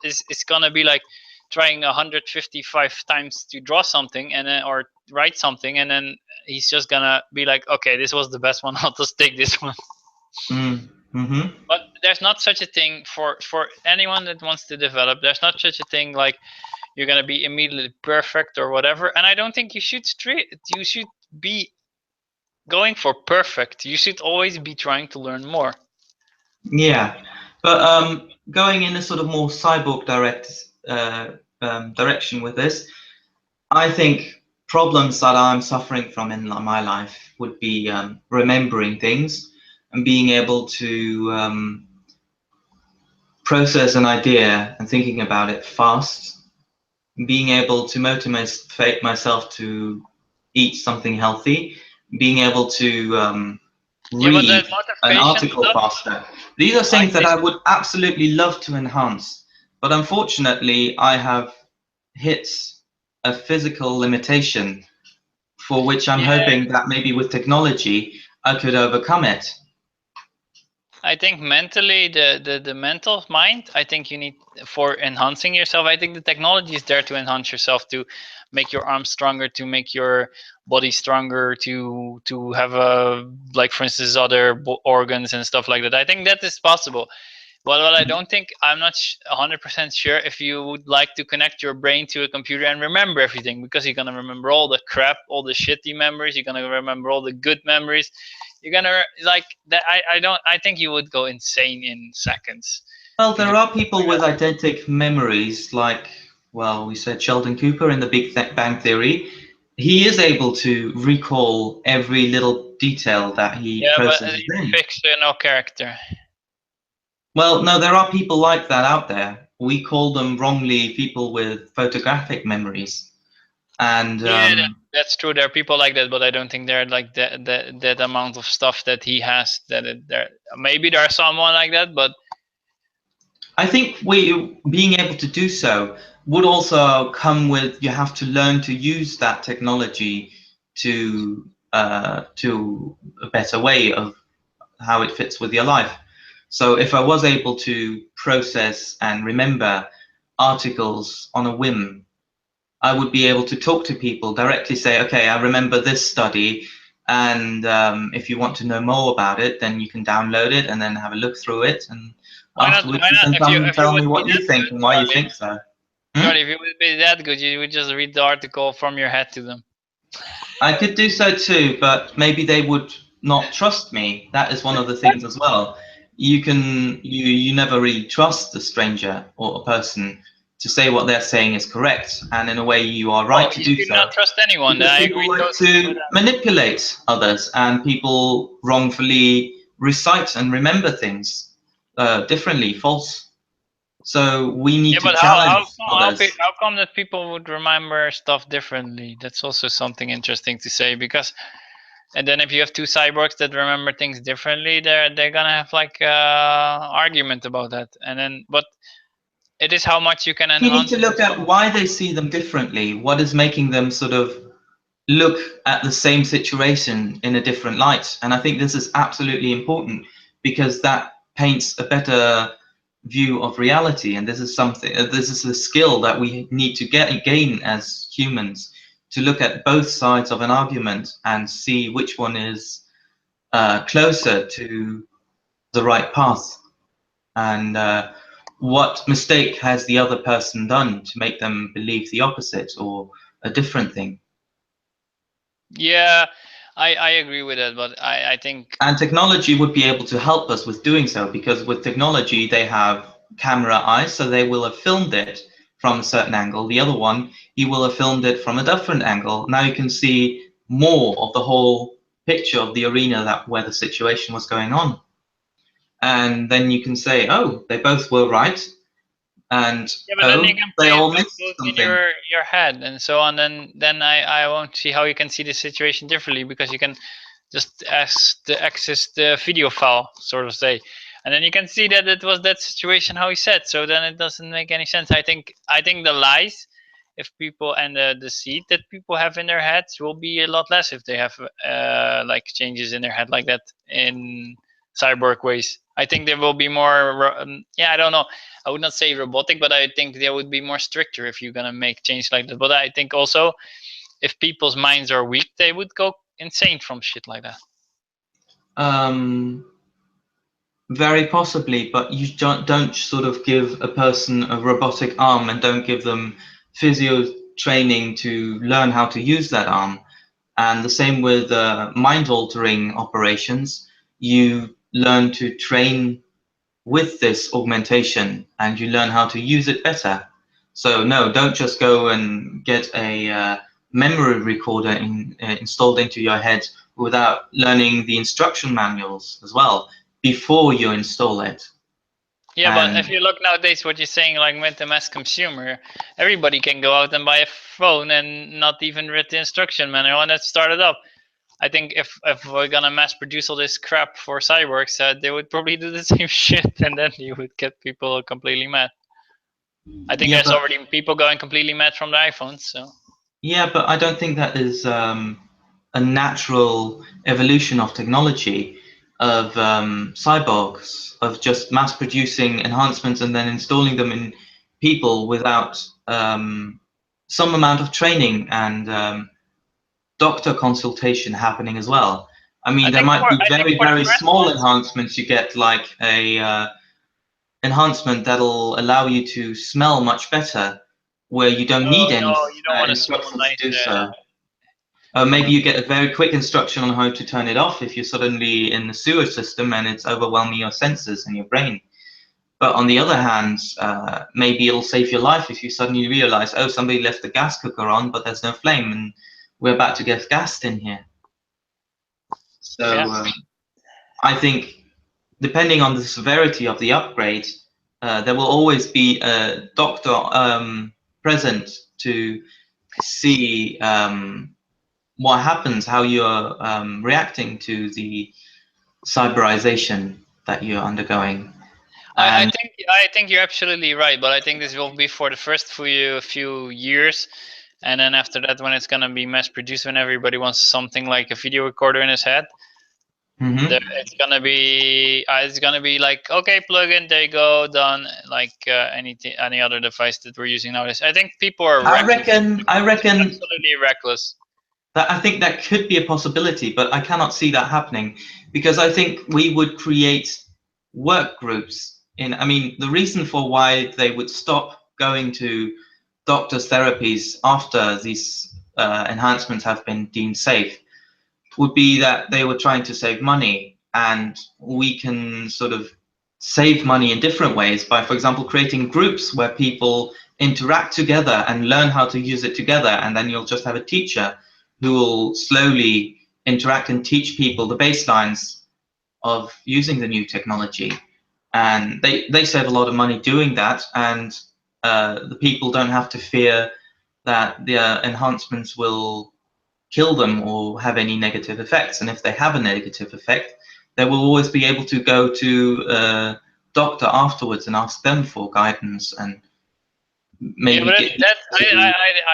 is gonna be like trying 155 times to draw something and then or write something, and then he's just gonna be like, okay, this was the best one. I'll just take this one. Mm-hmm. But there's not such a thing for anyone that wants to develop. There's not such a thing like you're gonna be immediately perfect or whatever. And I don't think you should be going for perfect. You should always be trying to learn more. Yeah, but going in a sort of more cyborg direction with this, I think problems that I'm suffering from in my life would be remembering things and being able to process an idea and thinking about it fast, being able to motivate myself to eat something healthy, being able to Yeah, but read that an motivation article stuff, faster. These are I things that think. I would absolutely love to enhance, but unfortunately, I have hit a physical limitation for which I'm Yeah, hoping that maybe with technology I could overcome it. I think mentally, the mental mind, I think you need for enhancing yourself. I think the technology is there to enhance yourself, to make your arms stronger, to make your body stronger, to have a like for instance other organs and stuff like that. I think that is possible. But what I don't think, I'm not 100% sure if you would like to connect your brain to a computer and remember everything, because you're gonna remember all the crap, all the shitty memories. You're gonna remember all the good memories. You're gonna like that. I don't. I think you would go insane in seconds Well, if there you. are people with eidetic memories, like, well, we said Sheldon Cooper in The Big Bang Theory. He is able to recall every little detail that he Yeah, but processes it's in. fictional character. Well, no, there are people like that out there. We call them wrongly people with photographic memories. And Yeah, that's true. There are people like that, but I don't think they're like that amount of stuff that he has. There maybe there's someone like that, but I think being able to do so would also come with you have to learn to use that technology to a better way of how it fits with your life. So if I was able to process and remember articles on a whim, I would be able to talk to people directly, say, okay, I remember this study, and if you want to know more about it, then you can download it and then have a look through it, and why not? afterwards Why you not? can come and If you tell would me be what you that think good, and why you think so. Charlie, if you would be that good, you would just read the article from your head to them. I could do so too, but maybe they would not trust me. That is one of the things as well. You never really trust a stranger or a person to say what they're saying is correct, and in a way you are Oh, right to you do should not so, trust anyone. because I people agree like totally with to that. manipulate others and people wrongfully recite and remember things differently, false. So we need Yeah, to but challenge others. how come that people would remember stuff differently? That's also something interesting to say, because and then if you have two cyborgs that remember things differently, they're gonna have like argument about that. And then but it is how much you can You need enhance to it look as at well. why they see them differently. What is making them sort of look at the same situation in a different light? And I think this is absolutely important because that paints a better view of reality. And this is something, this is a skill that we need to gain as humans, to look at both sides of an argument and see which one is closer to the right path. And what mistake has the other person done to make them believe the opposite or a different thing? Yeah, I agree with that, but I think And technology would be able to help us with doing so, because with technology they have camera eyes, so they will have filmed it from a certain angle. The other one, he will have filmed it from a different angle. Now you can see more of the whole picture of the arena that where the situation was going on. And then you can say, oh, they both were right, and yeah, but then you oh, can they play it all back missed both in something. your head and so on. Then I won't see how you can see the situation differently, because you can just access the video file, sort of say, and then you can see that it was that situation how he said. So then it doesn't make any sense. I think the lies, if people and the deceit that people have in their heads will be a lot less if they have like changes in their head like that in cyborg ways. I think there will be more. Yeah, I don't know. I would not say robotic, but I think they would be more stricter if you're gonna make change like that. But I think also if people's minds are weak, they would go insane from shit like that. Um, Very possibly, but you don't sort of give a person a robotic arm and don't give them physio training to learn how to use that arm. And the same with mind-altering operations. You learn to train with this augmentation and you learn how to use it better. So no, don't just go and get a memory recorder installed into your head without learning the instruction manuals as well before you install it. Yeah, but if And you look nowadays, what you're saying, like with the mass consumer, everybody can go out and buy a phone and not even read the instruction manual and it started up. I think if we're gonna mass produce all this crap for cyborgs, they would probably do the same shit, and then you would get people completely mad. I think yeah, there's already people going completely mad from the iPhones. So but I don't think that is a natural evolution of technology, of cyborgs, of just mass producing enhancements and then installing them in people without some amount of training and doctor consultation happening as well. I mean, there might be I think very, for the very first small ones, enhancements. You get like a enhancement that'll allow you to smell much better, where you don't need no, any you don't want to smell instructions nice. to do so. Maybe you get a very quick instruction on how to turn it off if you're suddenly in the sewer system and it's overwhelming your senses and your brain. But on the other hand, maybe it'll save your life if you suddenly realize, oh, somebody left the gas cooker on, but there's no flame and we're about to get gassed in here. So Yeah. I think depending on the severity of the upgrade, there will always be a doctor present to see what happens, how you're reacting to the cyberization that you're undergoing. And I think you're absolutely right, but I think this will be for the first few years, and then after that, when it's gonna be mass produced, when everybody wants something like a video recorder in his head, mhm. it's gonna be like, okay, plug in, there you go, done, like any other device that we're using nowadays. I think people are I reckless, reckon, I reckon absolutely reckless. that I think that could be a possibility, but I cannot see that happening because I think we would create work groups in. I mean, the reason for why they would stop going to doctors' therapies after these enhancements have been deemed safe would be that they were trying to save money, and we can sort of save money in different ways by, for example, creating groups where people interact together and learn how to use it together, and then you'll just have a teacher who will slowly interact and teach people the baselines of using the new technology. and they save a lot of money doing that, and the people don't have to fear that the enhancements will kill them or have any negative effects. And if they have a negative effect, they will always be able to go to a doctor afterwards and ask them for guidance and Yeah, maybe but get that's to.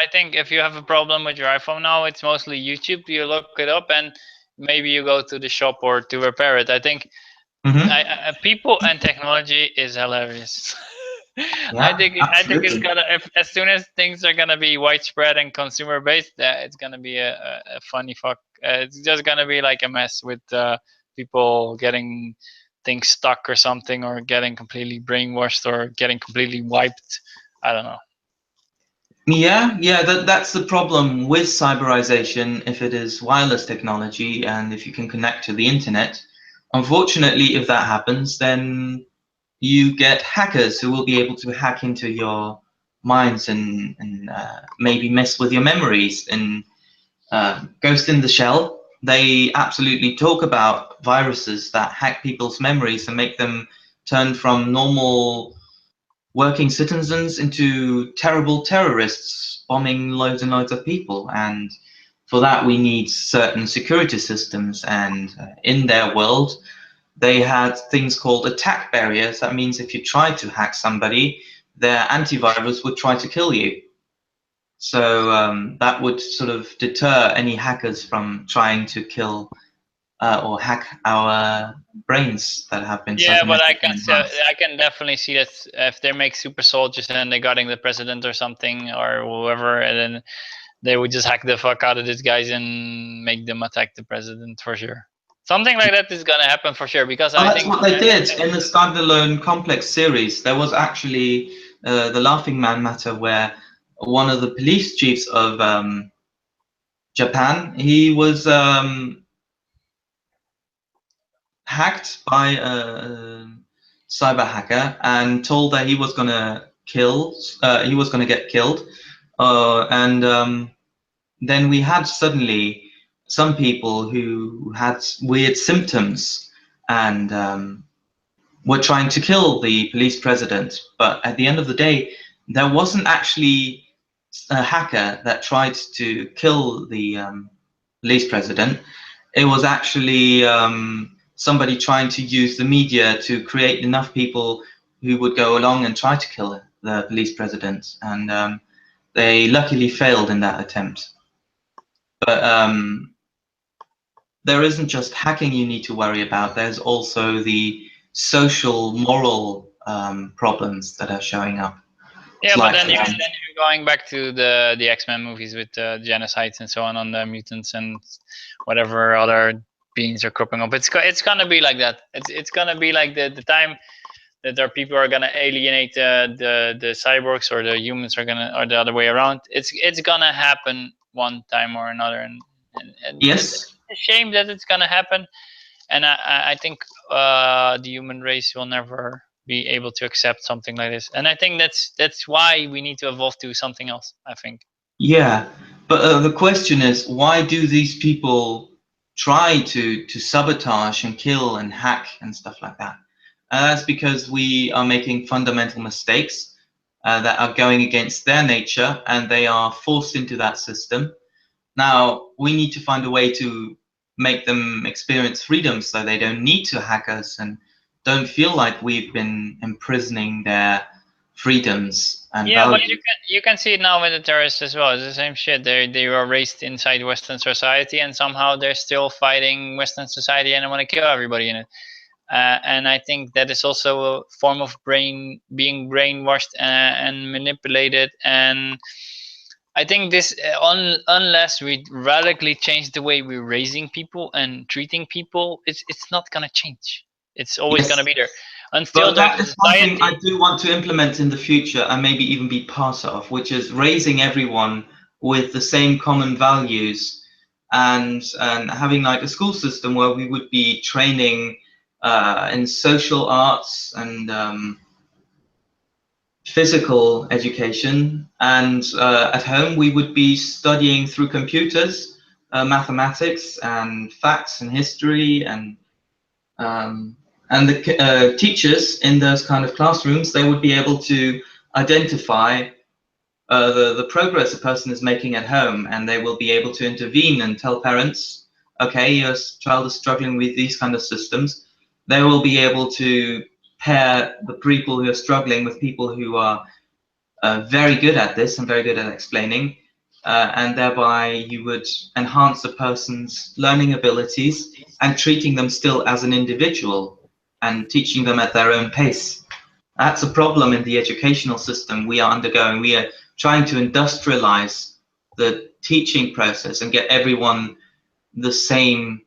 I think if you have a problem with your iPhone now, it's mostly YouTube. You look it up and maybe you go to the shop or to repair it. I think Mhm. people and technology is hilarious. Yeah, I think it's absolutely. gonna if, as soon as things are gonna be widespread and consumer based, it's gonna be a funny fuck. It's just gonna be like a mess with people getting things stuck or something, or getting completely brainwashed, or getting completely wiped. I don't know. Yeah, that's the problem with cyberization. If it is wireless technology and if you can connect to the internet, unfortunately, if that happens, then you get hackers who will be able to hack into your minds and maybe mess with your memories. And Ghost in the Shell, they absolutely talk about viruses that hack people's memories and make them turn from normal working citizens into terrible terrorists bombing loads and loads of people. And for that, we need certain security systems. And in their world, they had things called attack barriers. That means if you try to hack somebody, their antivirus would try to kill you. So that would sort of deter any hackers from trying to kill or hack our brains that have been Yeah, but cybernetically enhanced. I can definitely see that if they make super soldiers and they're guarding the president or something or whoever, and then they would just hack the fuck out of these guys and make them attack the president for sure. Something like that is gonna happen for sure, because Well, I that's think what they did in the standalone complex series. There was actually the Laughing Man matter where one of the police chiefs of Japan, he was hacked by a cyber hacker and told that he was gonna he was gonna get killed, and then we had suddenly some people who had weird symptoms and were trying to kill the police president. But at the end of the day, there wasn't actually a hacker that tried to kill the police president. It was actually somebody trying to use the media to create enough people who would go along and try to kill the police president. And they luckily failed in that attempt. But there isn't just hacking you need to worry about. There's also the social, moral problems that are showing up. yeah, It's but like, then you're going back to the X-Men movies with genocides and so on the mutants and whatever other beings are cropping up. It's gonna be like that. It's gonna be like the time that there are people who are gonna alienate the cyborgs, or the humans are gonna, or the other way around. It's gonna happen one time or another, and it's yes, a shame that it's gonna happen. And I think the human race will never be able to accept something like this. And I think that's why we need to evolve to something else, I think. yeah. But the question is, why do these people try to sabotage and kill and hack and stuff like that? That's because we are making fundamental mistakes that are going against their nature, and they are forced into that system. Now, we need to find a way to make them experience freedom so they don't need to hack us and don't feel like we've been imprisoning their freedoms and Yeah, but values. you can see it now with the terrorists as well. It's the same shit. They were raised inside Western society, and somehow they're still fighting Western society and they want to kill everybody in it. And I think that is also a form of being brainwashed and manipulated. And I think this, unless we radically change the way we're raising people and treating people, it's not gonna change. It's always gonna Yes, be there until but there's that a is something I society. do want to implement in the future and maybe even be part of, which is raising everyone with the same common values and having like a school system where we would be training in social arts and physical education, and at home we would be studying through computers, mathematics and facts and history and um, And the teachers in those kind of classrooms, they would be able to identify the progress a person is making at home, and they will be able to intervene and tell parents, okay, your child is struggling with these kind of systems. They will be able to pair the people who are struggling with people who are very good at this and very good at explaining, and thereby you would enhance a person's learning abilities and treating them still as an individual and teaching them at their own pace. That's a problem in the educational system we are undergoing. We are trying to industrialize the teaching process and get everyone the same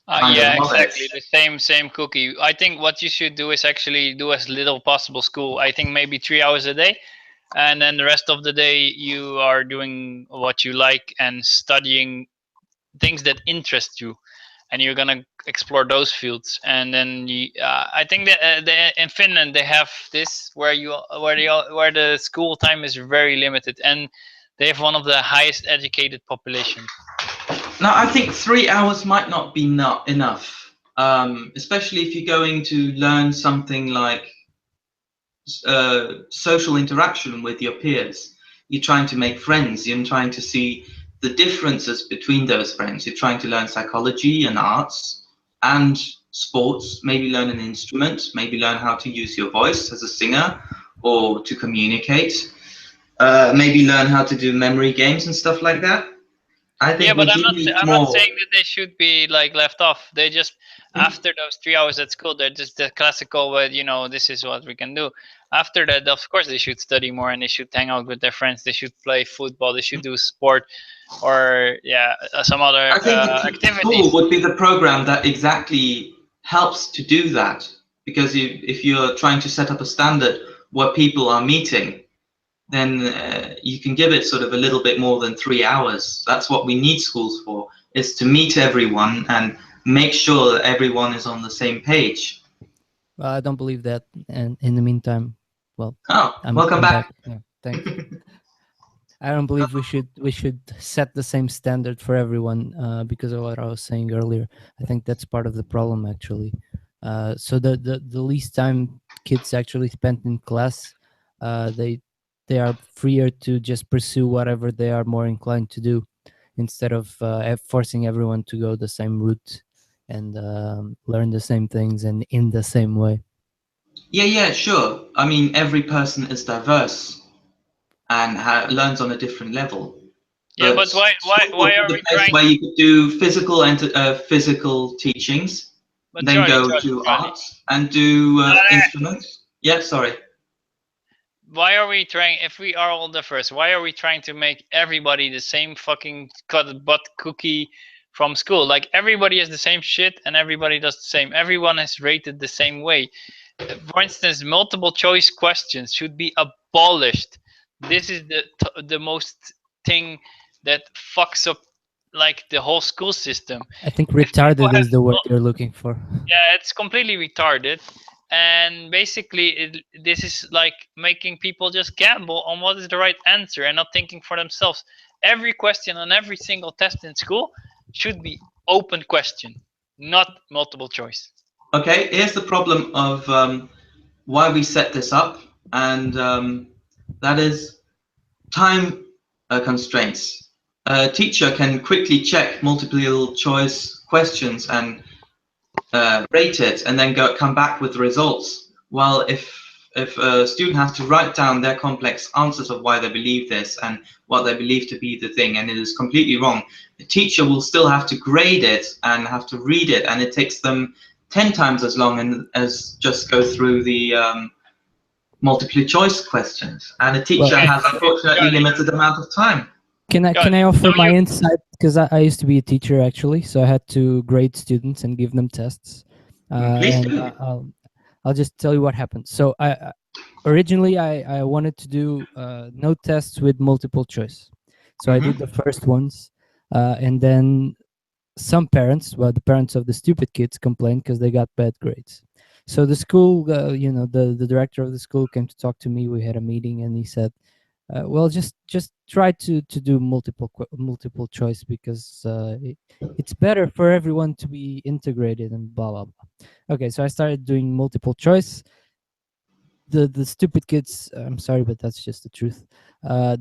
kind of Yeah, exactly. knowledge. The same cookie. I think what you should do is actually do as little possible school. I think maybe 3 hours a day, and then the rest of the day you are doing what you like and studying things that interest you, and you're gonna explore those fields. And then I think that in Finland they have this where the school time is very limited, and they have one of the highest educated populations. Now, I think 3 hours might not be not enough, especially if you're going to learn something like social interaction with your peers. You're trying to make friends. You're trying to see the differences between those friends. You're trying to learn psychology and arts and sports. Maybe learn an instrument. Maybe learn how to use your voice as a singer or to communicate. Maybe learn how to do memory games and stuff like that. I Yeah, think we but do need I'm not more. saying that they should be like left off. They just after those 3 hours at school, they're just the classical. But this is what we can do. After that, of course, they should study more and they should hang out with their friends. They should play football. They should do sport, or some other I think the school activities. would be the program that exactly helps to do that. Because if you're trying to set up a standard where people are meeting, then you can give it sort of a little bit more than 3 hours. That's what we need schools for, is to meet everyone and make sure that everyone is on the same page. I don't believe that. And in the meantime, well, Oh, I'm welcome back. back. Yeah, thanks. I don't believe we should set the same standard for everyone because of what I was saying earlier. I think that's part of the problem actually. So the least time kids actually spent in class, they are freer to just pursue whatever they are more inclined to do, instead of forcing everyone to go the same route and learn the same things and in the same way. Yeah, sure. I mean, every person is diverse and learns on a different level. Yeah, But but why school would why be are the we place trying? where you could do physical teachings, But then Charlie, go Charlie, to Charlie. arts and do instruments. Yeah, sorry. Why are we trying? If we are all diverse, why are we trying to make everybody the same fucking cut butt cookie from school? Like everybody has the same shit and everybody does the same. Everyone is rated the same way. For instance, multiple choice questions should be abolished. This is the most thing that fucks up like the whole school system. I think If people retarded have is the word you're looking for. yeah, it's completely retarded. And basically, this is like making people just gamble on what is the right answer and not thinking for themselves. Every question on every single test in school should be open question, not multiple choice. Okay, here's the problem of why we set this up, and that is time constraints. A teacher can quickly check multiple choice questions and rate it, and then come back with the results. Well, if a student has to write down their complex answers of why they believe this and what they believe to be the thing, and it is completely wrong, the teacher will still have to grade it and have to read it, and it takes them 10 times as long as just go through the multiple choice questions. And a Well, teacher has unfortunately Charlie, limited amount of time. can I Charlie, offer know my you insight, because I used to be a teacher actually, so I had to grade students and give them tests. Please And do. I'll just tell you what happened. So originally I wanted to do no tests with multiple choice. So I did the first ones, and then some parents, well, the parents of the stupid kids, complained because they got bad grades. So the school, the director of the school came to talk to me. We had a meeting, and he said, Well, just try to do multiple choice, because it's better for everyone to be integrated and blah blah blah. Okay, so I started doing multiple choice. The stupid kids, I'm sorry, but that's just the truth.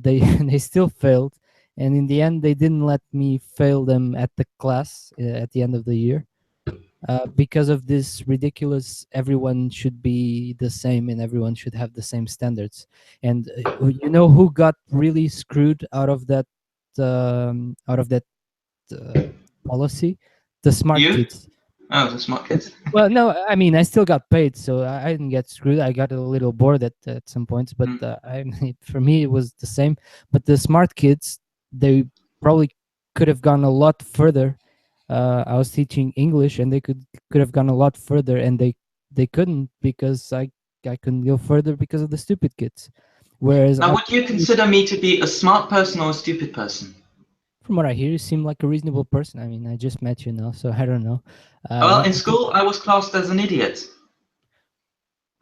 They they still failed, and in the end, they didn't let me fail them at the class at the end of the year, because of this ridiculous everyone should be the same and everyone should have the same standards. And you know who got really screwed out of that uh, policy? The smart You? kids. Oh, the smart kids. Well, no, I mean, I still got paid, so I didn't get screwed. I got a little bored at some points, but Mm. for me, it was the same. But the smart kids, they probably could have gone a lot further. I was teaching English, and they could have gone a lot further, and they couldn't, because I couldn't go further because of the stupid kids. Whereas Now, would you consider me to be a smart person or a stupid person? from what I hear, you seem like a reasonable person. I mean, I just met you now, so I don't know. Well, in I think school, I was classed as an idiot,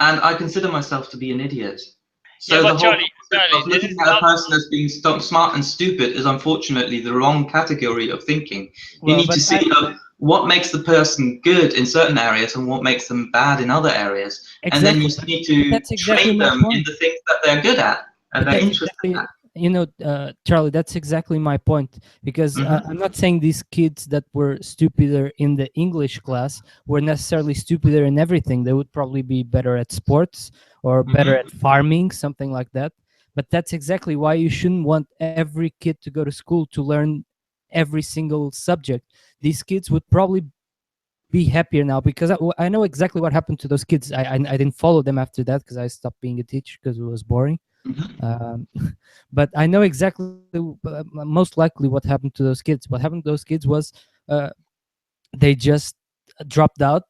and I consider myself to be an idiot. Yeah, So the but whole Charlie, concept Charlie, of this looking is at a not. person as being smart and stupid is unfortunately the wrong category of thinking. You well, need to but see what makes the person good in certain areas and what makes them bad in other areas, and then you exactly, need but to that's exactly train my them in point. the things that they're good at and But they're that's interested exactly, Charlie, that's exactly my point, because at. I'm not saying these kids that were stupider in the English class were necessarily stupider in everything. They would probably be better at sports or better Hmm. at farming, something like that. But that's exactly why you shouldn't want every kid to go to school to learn every single subject. These kids would probably be happier now, because I know exactly what happened to those kids. I didn't follow them after that, because I stopped being a teacher because it was boring. Hmm. um, but I know exactly, most likely, what happened to those kids. What happened to those kids was, uh, they just dropped out,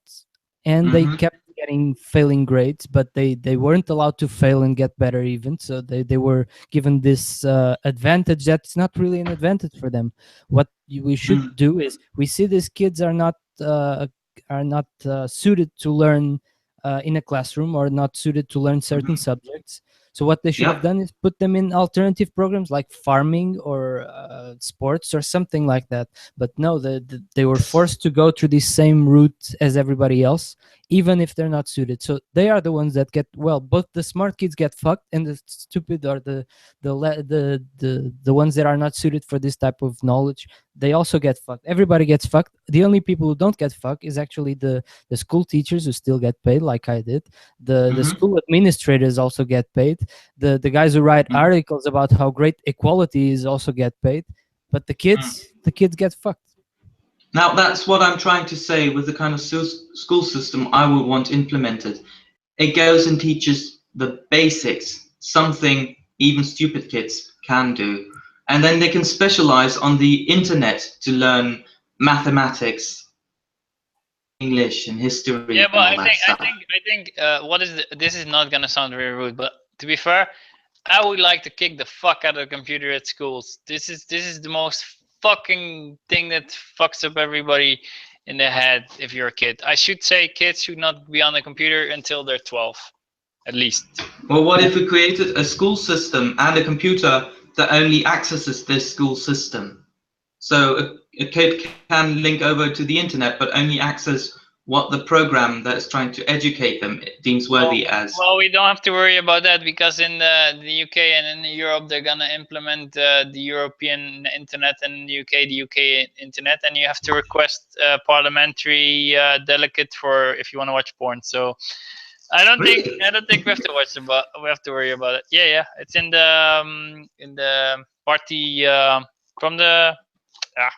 and they Hmm. kept getting failing grades, but they weren't allowed to fail and get better even. So they were given this advantage that's not really an advantage for them. What we should do is, we see these kids are not suited to learn in a classroom, or not suited to learn certain Hmm. subjects. So what they should have Yep. done is put them in alternative programs like farming or sports or something like that. But no, they were forced to go through the same route as everybody else, even if they're not suited. So they are the ones that get, well, both the smart kids get fucked, and the stupid, or the ones that are not suited for this type of knowledge, they also get fucked. Everybody gets fucked. The only people who don't get fucked is actually the school teachers, who still get paid, like I did. The Hmm. school administrators also get paid. The guys who write Hmm. articles about how great equality is also get paid. But the kids get fucked. Now, that's what I'm trying to say with the kind of school system I would want implemented. It goes and teaches the basics, something even stupid kids can do. And then they can specialize on the internet to learn mathematics, English, and history Yeah, and but all I that think I stuff. think I think what is this is not gonna sound very rude, but to be fair, I would like to kick the fuck out of the computer at schools. This is the most fucking thing that fucks up everybody in the head if you're a kid. I should say kids should not be on the computer until they're 12, at least. Well, what if we created a school system and a computer that only accesses this school system? So a kid can link over to the internet, but only access what the program that is trying to educate them deems Well, worthy as. well, we don't have to worry about that because in the UK and in Europe they're gonna implement the European internet, and in the UK the UK internet, and you have to request a parliamentary delegate for if you want to watch porn. So Really? I don't think we have to we have to worry about it. Yeah, yeah, it's in the party from the ah,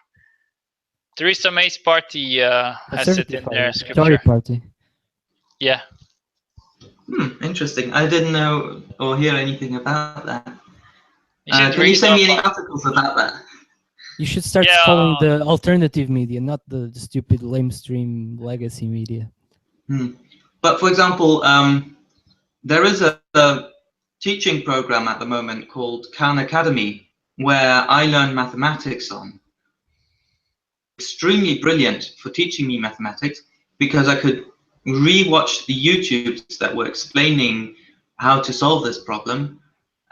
Theresa May's party has it Conservative in party, their Tory scripture. party. Yeah. Interesting. I didn't know or hear anything about that. You should Can you read send up me any on. articles about that? You should start Yeah, following the alternative media, not the stupid lamestream legacy media. Hmm. But for example, there is a teaching program at the moment called Khan Academy, where I learn mathematics on. Extremely brilliant for teaching me mathematics because I could re-watch the YouTubes that were explaining how to solve this problem,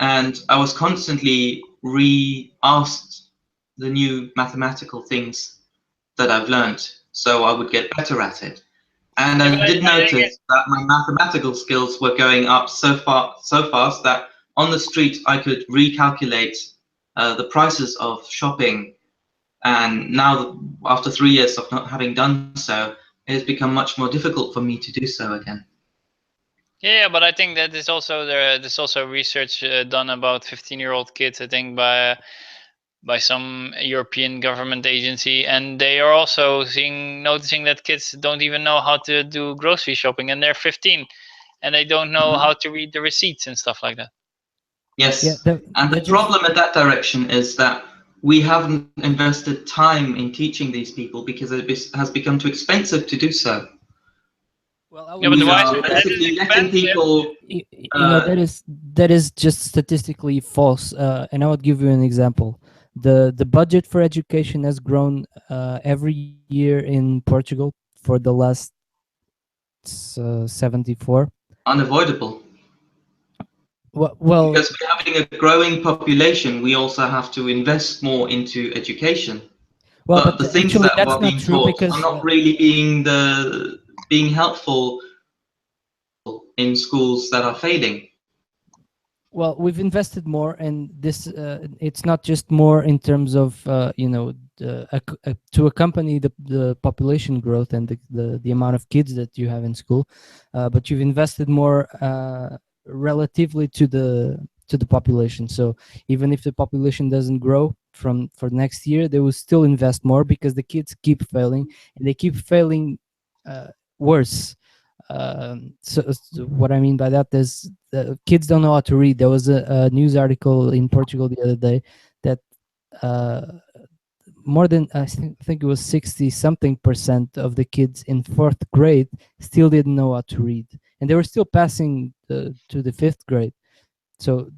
and I was constantly re-asked the new mathematical things that I've learned, so I would get better at it. And Yeah, but I I did think notice that my mathematical skills were going up so fast that on the street I could recalculate the prices of shopping. And now, after 3 years of not having done so, it has become much more difficult for me to do so again. yeah, but I think that there's also research done about 15-year-old kids, I think by some European government agency, and they are also noticing that kids don't even know how to do grocery shopping, and they're 15, and they don't know how to read the receipts and stuff like that. Yes, Yeah, and the that just problem in that direction is that we haven't invested time in teaching these people because has become too expensive to do so. well, I Yeah, would but We say why are that is basically letting expensive? people. that is just statistically false. And I would give you an example. The budget for education has grown every year in Portugal for the last 74. Unavoidable. Well, Because we're having a growing population, we also have to invest more into education. but But the things actually that that's are not being true, taught are because not really being helpful in schools that are failing. well, we've invested more, and this it's not just more in terms of to accompany the population growth and the amount of kids that you have in school, but you've invested more relatively to the population. So even if the population doesn't grow for next year, they will still invest more because the kids keep failing, and they keep failing uh, worse. So what I mean by that is kids don't know how to read. There was a news article in Portugal the other day that uh, more than I think it was 60 something percent of the kids in fourth grade still didn't know how to read, and they were still passing to the fifth grade. So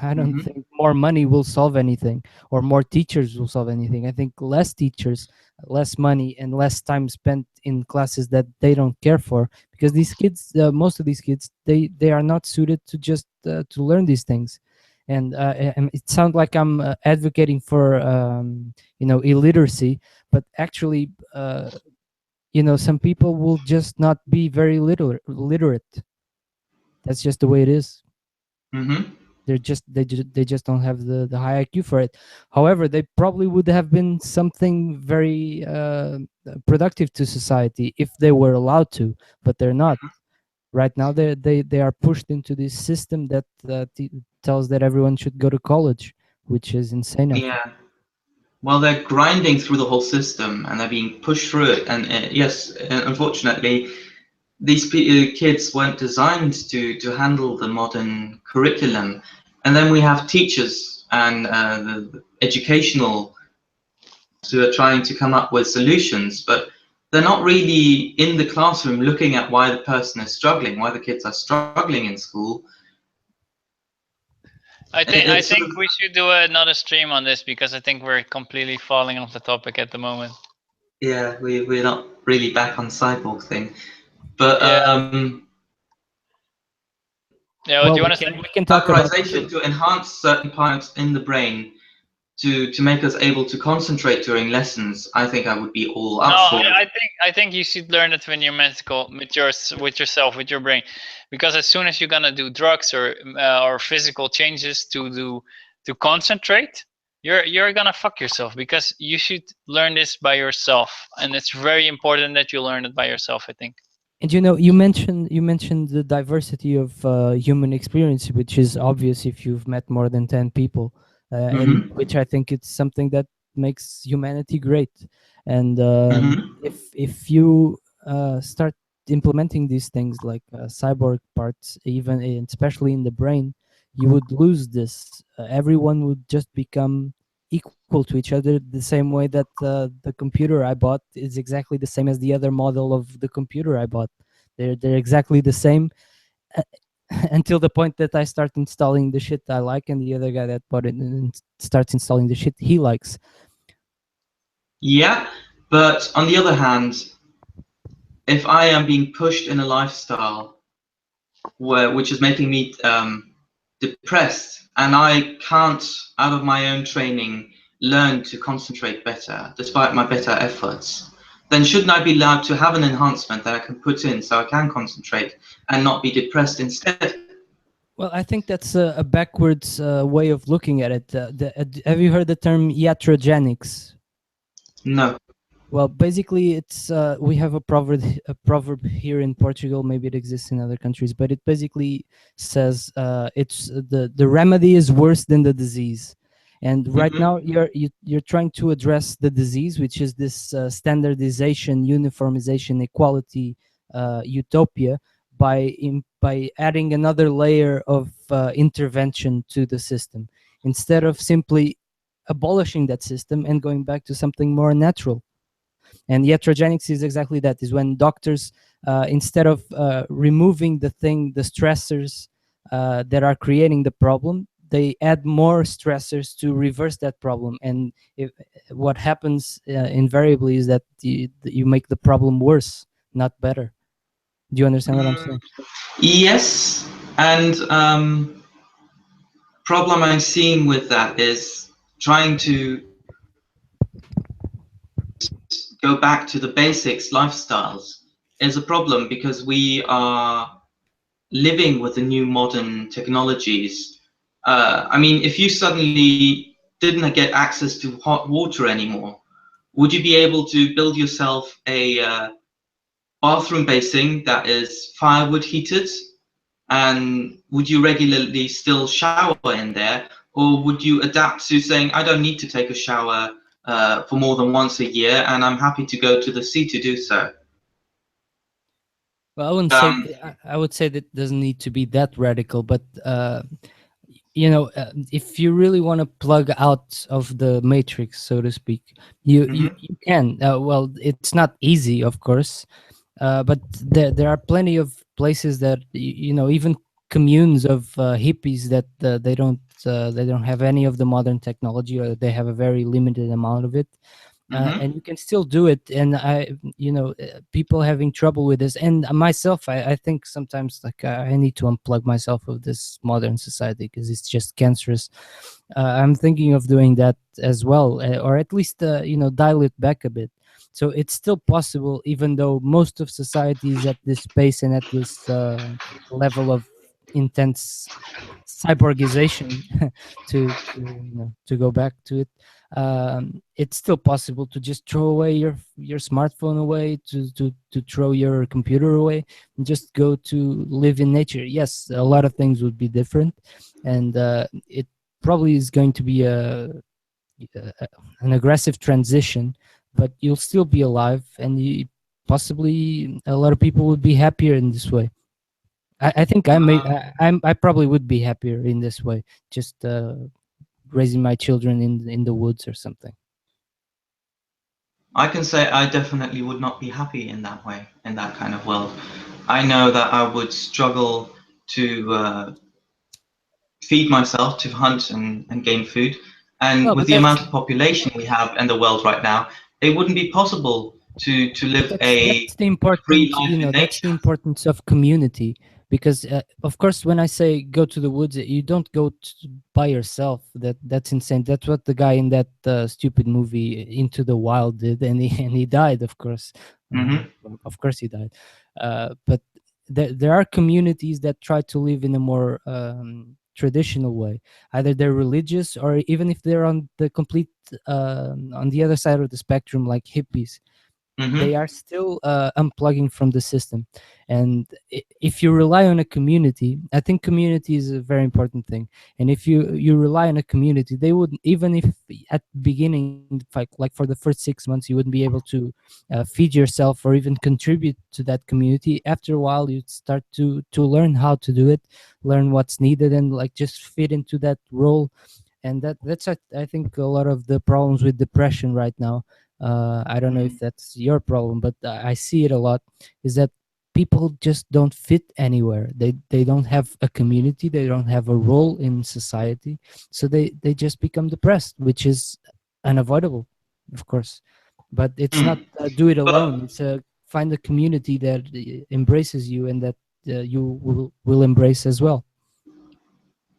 I don't Hmm. think more money will solve anything, or more teachers will solve anything. I think less teachers, less money, and less time spent in classes that they don't care for, because these kids, most of these kids, they are not suited to just to learn these things. And it sounds like I'm advocating for illiteracy, but actually, some people will just not be very literate. That's just the way it is. Hmm. They just don't have the high IQ for it. However, they probably would have been something very productive to society if they were allowed to, but they're not. Right now, they are pushed into this system that tells that everyone should go to college, which is insane, I think. Yeah. Well, they're grinding through the whole system and they're being pushed through it. And yes, unfortunately, these kids weren't designed to handle the modern curriculum. And then we have teachers and the educational who are trying to come up with solutions, but they're not really in the classroom looking at why the person is struggling, why the kids are struggling in school. I It's sort think of, we should do another stream on this because I think we're completely falling off the topic at the moment. yeah, we're not really back on cyborg thing. But Yeah. Yeah. What do Well, you we want to say? can talk about categorization to enhance certain parts in the brain to make us able to concentrate during lessons, I think I would be all No, up for. I think you should learn it when you're medical with yourself, with your brain, because as soon as you're gonna do drugs or physical changes to concentrate, you're gonna fuck yourself, because you should learn this by yourself, and it's very important that you learn it by yourself, I think. And you mentioned the diversity of human experience, which is obvious if you've met more than 10 people, and Hmm. which I think it's something that makes humanity great. And Hmm. if you start implementing these things like cyborg parts, even especially in the brain, you would lose this. Everyone would just become equal to each other, the same way that the computer I bought is exactly the same as the other model of the computer I bought. They're exactly the same uh, until the point that I start installing the shit I like, and the other guy that bought it and starts installing the shit he likes. Yeah, but on the other hand, if I am being pushed in a lifestyle which is making me depressed, and I can't, out of my own training, learn to concentrate better despite my better efforts, then shouldn't I be allowed to have an enhancement that I can put in so I can concentrate and not be depressed instead? Well, I think that's a backwards way of looking at it. Have you heard the term iatrogenics? No. Well, basically, it's we have a proverb here in Portugal. Maybe it exists in other countries, but it basically says it's the remedy is worse than the disease. And right Mm-hmm. now, you're trying to address the disease, which is this standardization, uniformization, equality utopia by adding another layer of intervention to the system instead of simply abolishing that system and going back to something more natural. And iatrogenics is exactly that, is when doctors instead of removing the stressors that are creating the problem, they add more stressors to reverse that problem. And what happens invariably is that you make the problem worse, not better. Do you understand what I'm saying? Yes, and problem I'm seeing with that is trying to go back to the basics lifestyles is a problem because we are living with the new modern technologies. I mean, if you suddenly didn't get access to hot water anymore, would you be able to build yourself a bathroom basin that is firewood heated? And would you regularly still shower in there? Or would you adapt to saying, I don't need to take a shower for more than once a year, and I'm happy to go to the sea to do so? Well, I wouldn't say Um, I would say that doesn't need to be that radical, but if you really want to plug out of the matrix, so to speak, mhm, you can. Well, it's not easy, of course, but there are plenty of places that even communes of hippies that they don't have any of the modern technology, or they have a very limited amount of it, mhm. and you can still do it. And people having trouble with this, and myself, I think sometimes, like, I need to unplug myself of this modern society because it's just cancerous. I'm thinking of doing that as well, or at least dial it back a bit. So it's still possible, even though most of society is at this pace and at this level of intense cyborgization to go back to it. It's still possible to just throw away your smartphone away, to throw your computer away, and just go to live in nature. Yes, a lot of things would be different, and it probably is going to be a an aggressive transition, but you'll still be alive, and possibly a lot of people would be happier in this way. I think I probably would be happier in this way, just raising my children in the woods or something. I can say I definitely would not be happy in that way, in that kind of world. I know that I would struggle to feed myself, to hunt and gain food. And Well, with but the that's amount of population we have in the world right now, it wouldn't be possible to but live that's the a free important, life in that's the nature. importance of community. Because of course, when I say go to the woods, you don't go by yourself. That's insane. That's what the guy in that stupid movie Into the Wild did, and he died, of course. Hmm. Well, of course he died. But there are communities that try to live in a more traditional way. Either they're religious, or even if they're on the complete on the other side of the spectrum, like hippies, they Hmm. are still unplugging from the system. And if you rely on a community, I think community is a very important thing. And if you rely on a community, they would, even if at the beginning, like for the first 6 months, you wouldn't be able to feed yourself or even contribute to that community. After a while, you'd start to learn how to do it, learn what's needed, and like just fit into that role. And that's I think a lot of the problems with depression right now. I don't know if that's your problem, but I see it a lot. Is that people just don't fit anywhere. They don't have a community. They don't have a role in society, so they just become depressed, which is unavoidable, of course. But it's not Mm. do it alone. But It's find a community that embraces you and that you will embrace as well.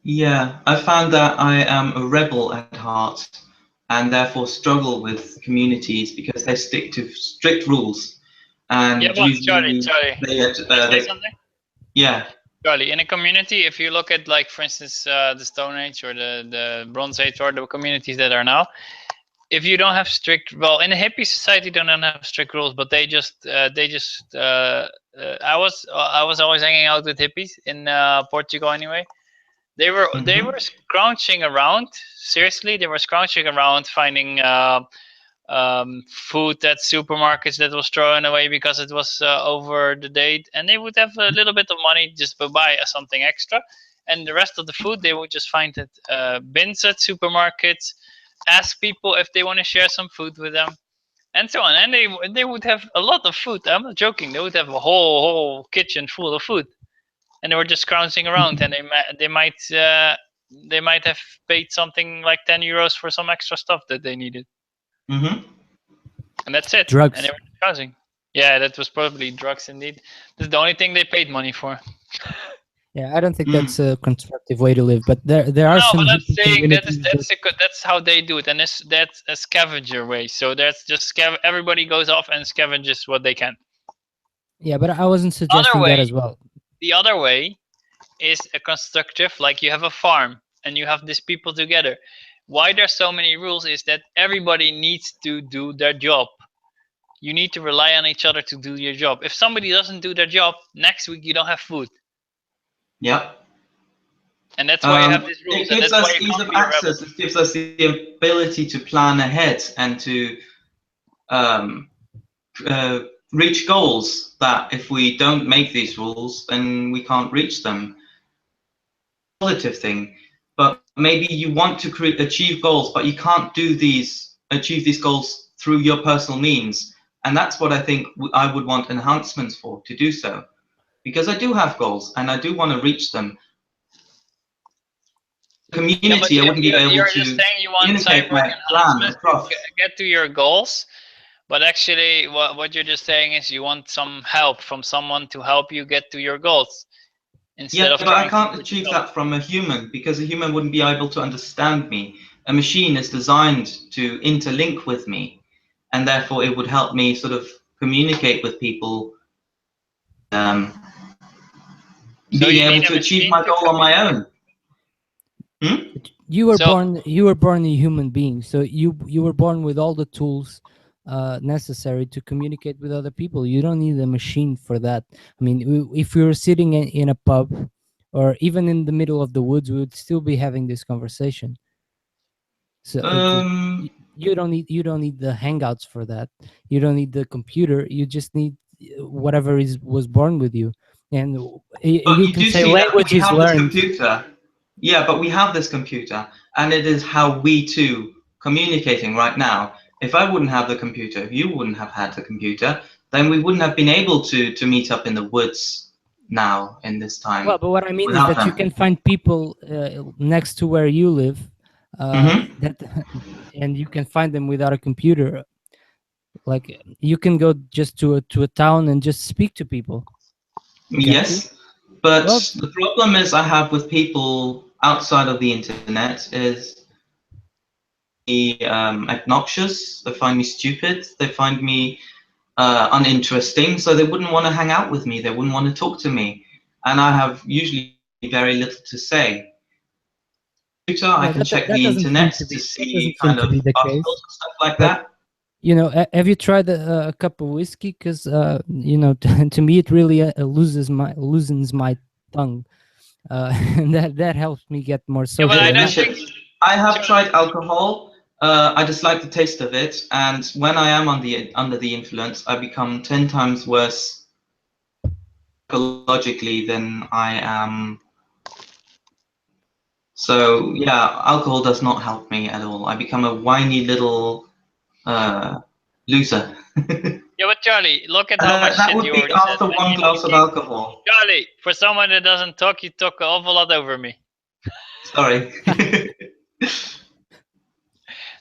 Yeah, I found that I am a rebel at heart and therefore struggle with communities because they stick to strict rules Yeah, and but Charlie, usually Charlie, they, can I say they something? yeah. Charlie, in a community, if you look at, like, for instance, the Stone Age or the Bronze Age or the communities that are now, if you don't have strict, well, in a hippie society, they don't have strict rules, but I was always hanging out with hippies in Portugal anyway. They were Hmm. scrounging around. Seriously, they were scrounging around finding food at supermarkets that was thrown away because it was over the date, and they would have a little bit of money just to buy something extra, and the rest of the food they would just find at bins at supermarkets, ask people if they want to share some food with them, and so on. And they would have a lot of food. I'm not joking. They would have a whole kitchen full of food, and they were just scrounging around, and they might have paid something like 10 euros for some extra stuff that they needed, Hmm. and that's it. And they Drugs. were just browsing. Yeah, that was probably drugs indeed. That's the only thing they paid money for. Yeah, I don't think Mm. that's a constructive way to live. But there are No, some but I'm hippie saying communities that, that's how they do it, and that's a scavenger way. So that's just everybody goes off and scavenges what they can. yeah, but I wasn't Other suggesting that way, as well. the other way is a constructive, like you have a farm and you have these people together. Why there's so many rules is that everybody needs to do their job. You need to rely on each other to do your job. If somebody doesn't do their job, next week you don't have food. Yep. And that's why you have these It rules, and gives that's why us you ease can't of be a rebel. access. It gives us the ability to plan ahead and to um, uh, reach goals that if we don't make these rules, then we can't reach them. Positive thing, but maybe you want to achieve goals, but you can't achieve these goals through your personal means, and that's what I think I would want enhancements for to do so, because I do have goals and I do want to reach them. Yeah, but Community, I wouldn't be able you're just to saying you want communicate cyborg my plan enhancements to across. get to your goals, but actually, what you're just saying is you want some help from someone to help you get to your goals instead Yeah, of but I trying to can't do it achieve yourself. that from a human because a human wouldn't be able to understand me. A machine is designed to interlink with me, and therefore it would help me sort of communicate with people, um, So being you able need a to achieve machine my to goal on my communicate. own. Hmm? But So you were born a human being, so you were born with all the tools necessary to communicate with other people. You don't need a machine for that. I mean, if we were sitting in a pub or even in the middle of the woods, we would still be having this conversation. So Um, you don't need the hangouts for that. You don't need the computer. You just need whatever is was born with you. And but you you can do say see that language we is have this learned. computer. Yeah, but we have this computer, and it is how we two communicating right now. If I wouldn't have the computer, if you wouldn't have had the computer, then we wouldn't have been able to meet up in the woods now in this Well, time but what I mean is without that you them. can find people next to where you live, Hmm. that, and you can find them without a computer. Like you can go just to a town and just speak to people. Can't you? Yes, but Well, the problem is I have with people outside of the internet is obnoxious. They find me stupid. They find me uninteresting. So they wouldn't want to hang out with me. They wouldn't want to talk to me. And I have usually very little to say. Computer, I no, can check that the doesn't seem internet to to be see kind of the case. articles and stuff like But that. have you tried a cup of whiskey? Because to me, it really loosens my tongue, and that helps me get more yeah, but I social. And don't I, think. Delicious. I have Charlie, tried alcohol. I dislike the taste of it, and when I am under the influence, I become 10 times worse psychologically than I am. So yeah, alcohol does not help me at all. I become a whiny little uh, loser. yeah, but Charlie, look at how much That shit would you be already said, after and one glass of alcohol. Charlie, for someone that doesn't talk, you talk an awful lot over me. Sorry.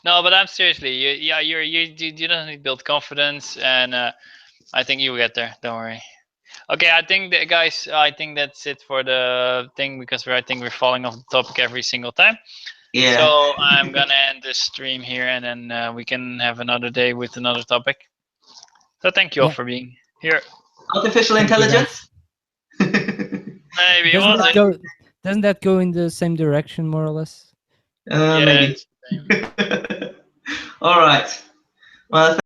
No, but I'm seriously, you don't need to build confidence, and I think you will get there. Don't worry. Okay, I think that, guys, I think that's it for the thing, because I think we're falling off the topic every single time. Yeah. So I'm gonna end this stream here, and then we can have another day with another topic. So thank you all Yeah. for being here. Artificial Thank you, intelligence. Maybe Doesn't was that it? go? Doesn't that go in the same direction, more or less? Yeah, Maybe. it's the same. All right. Well,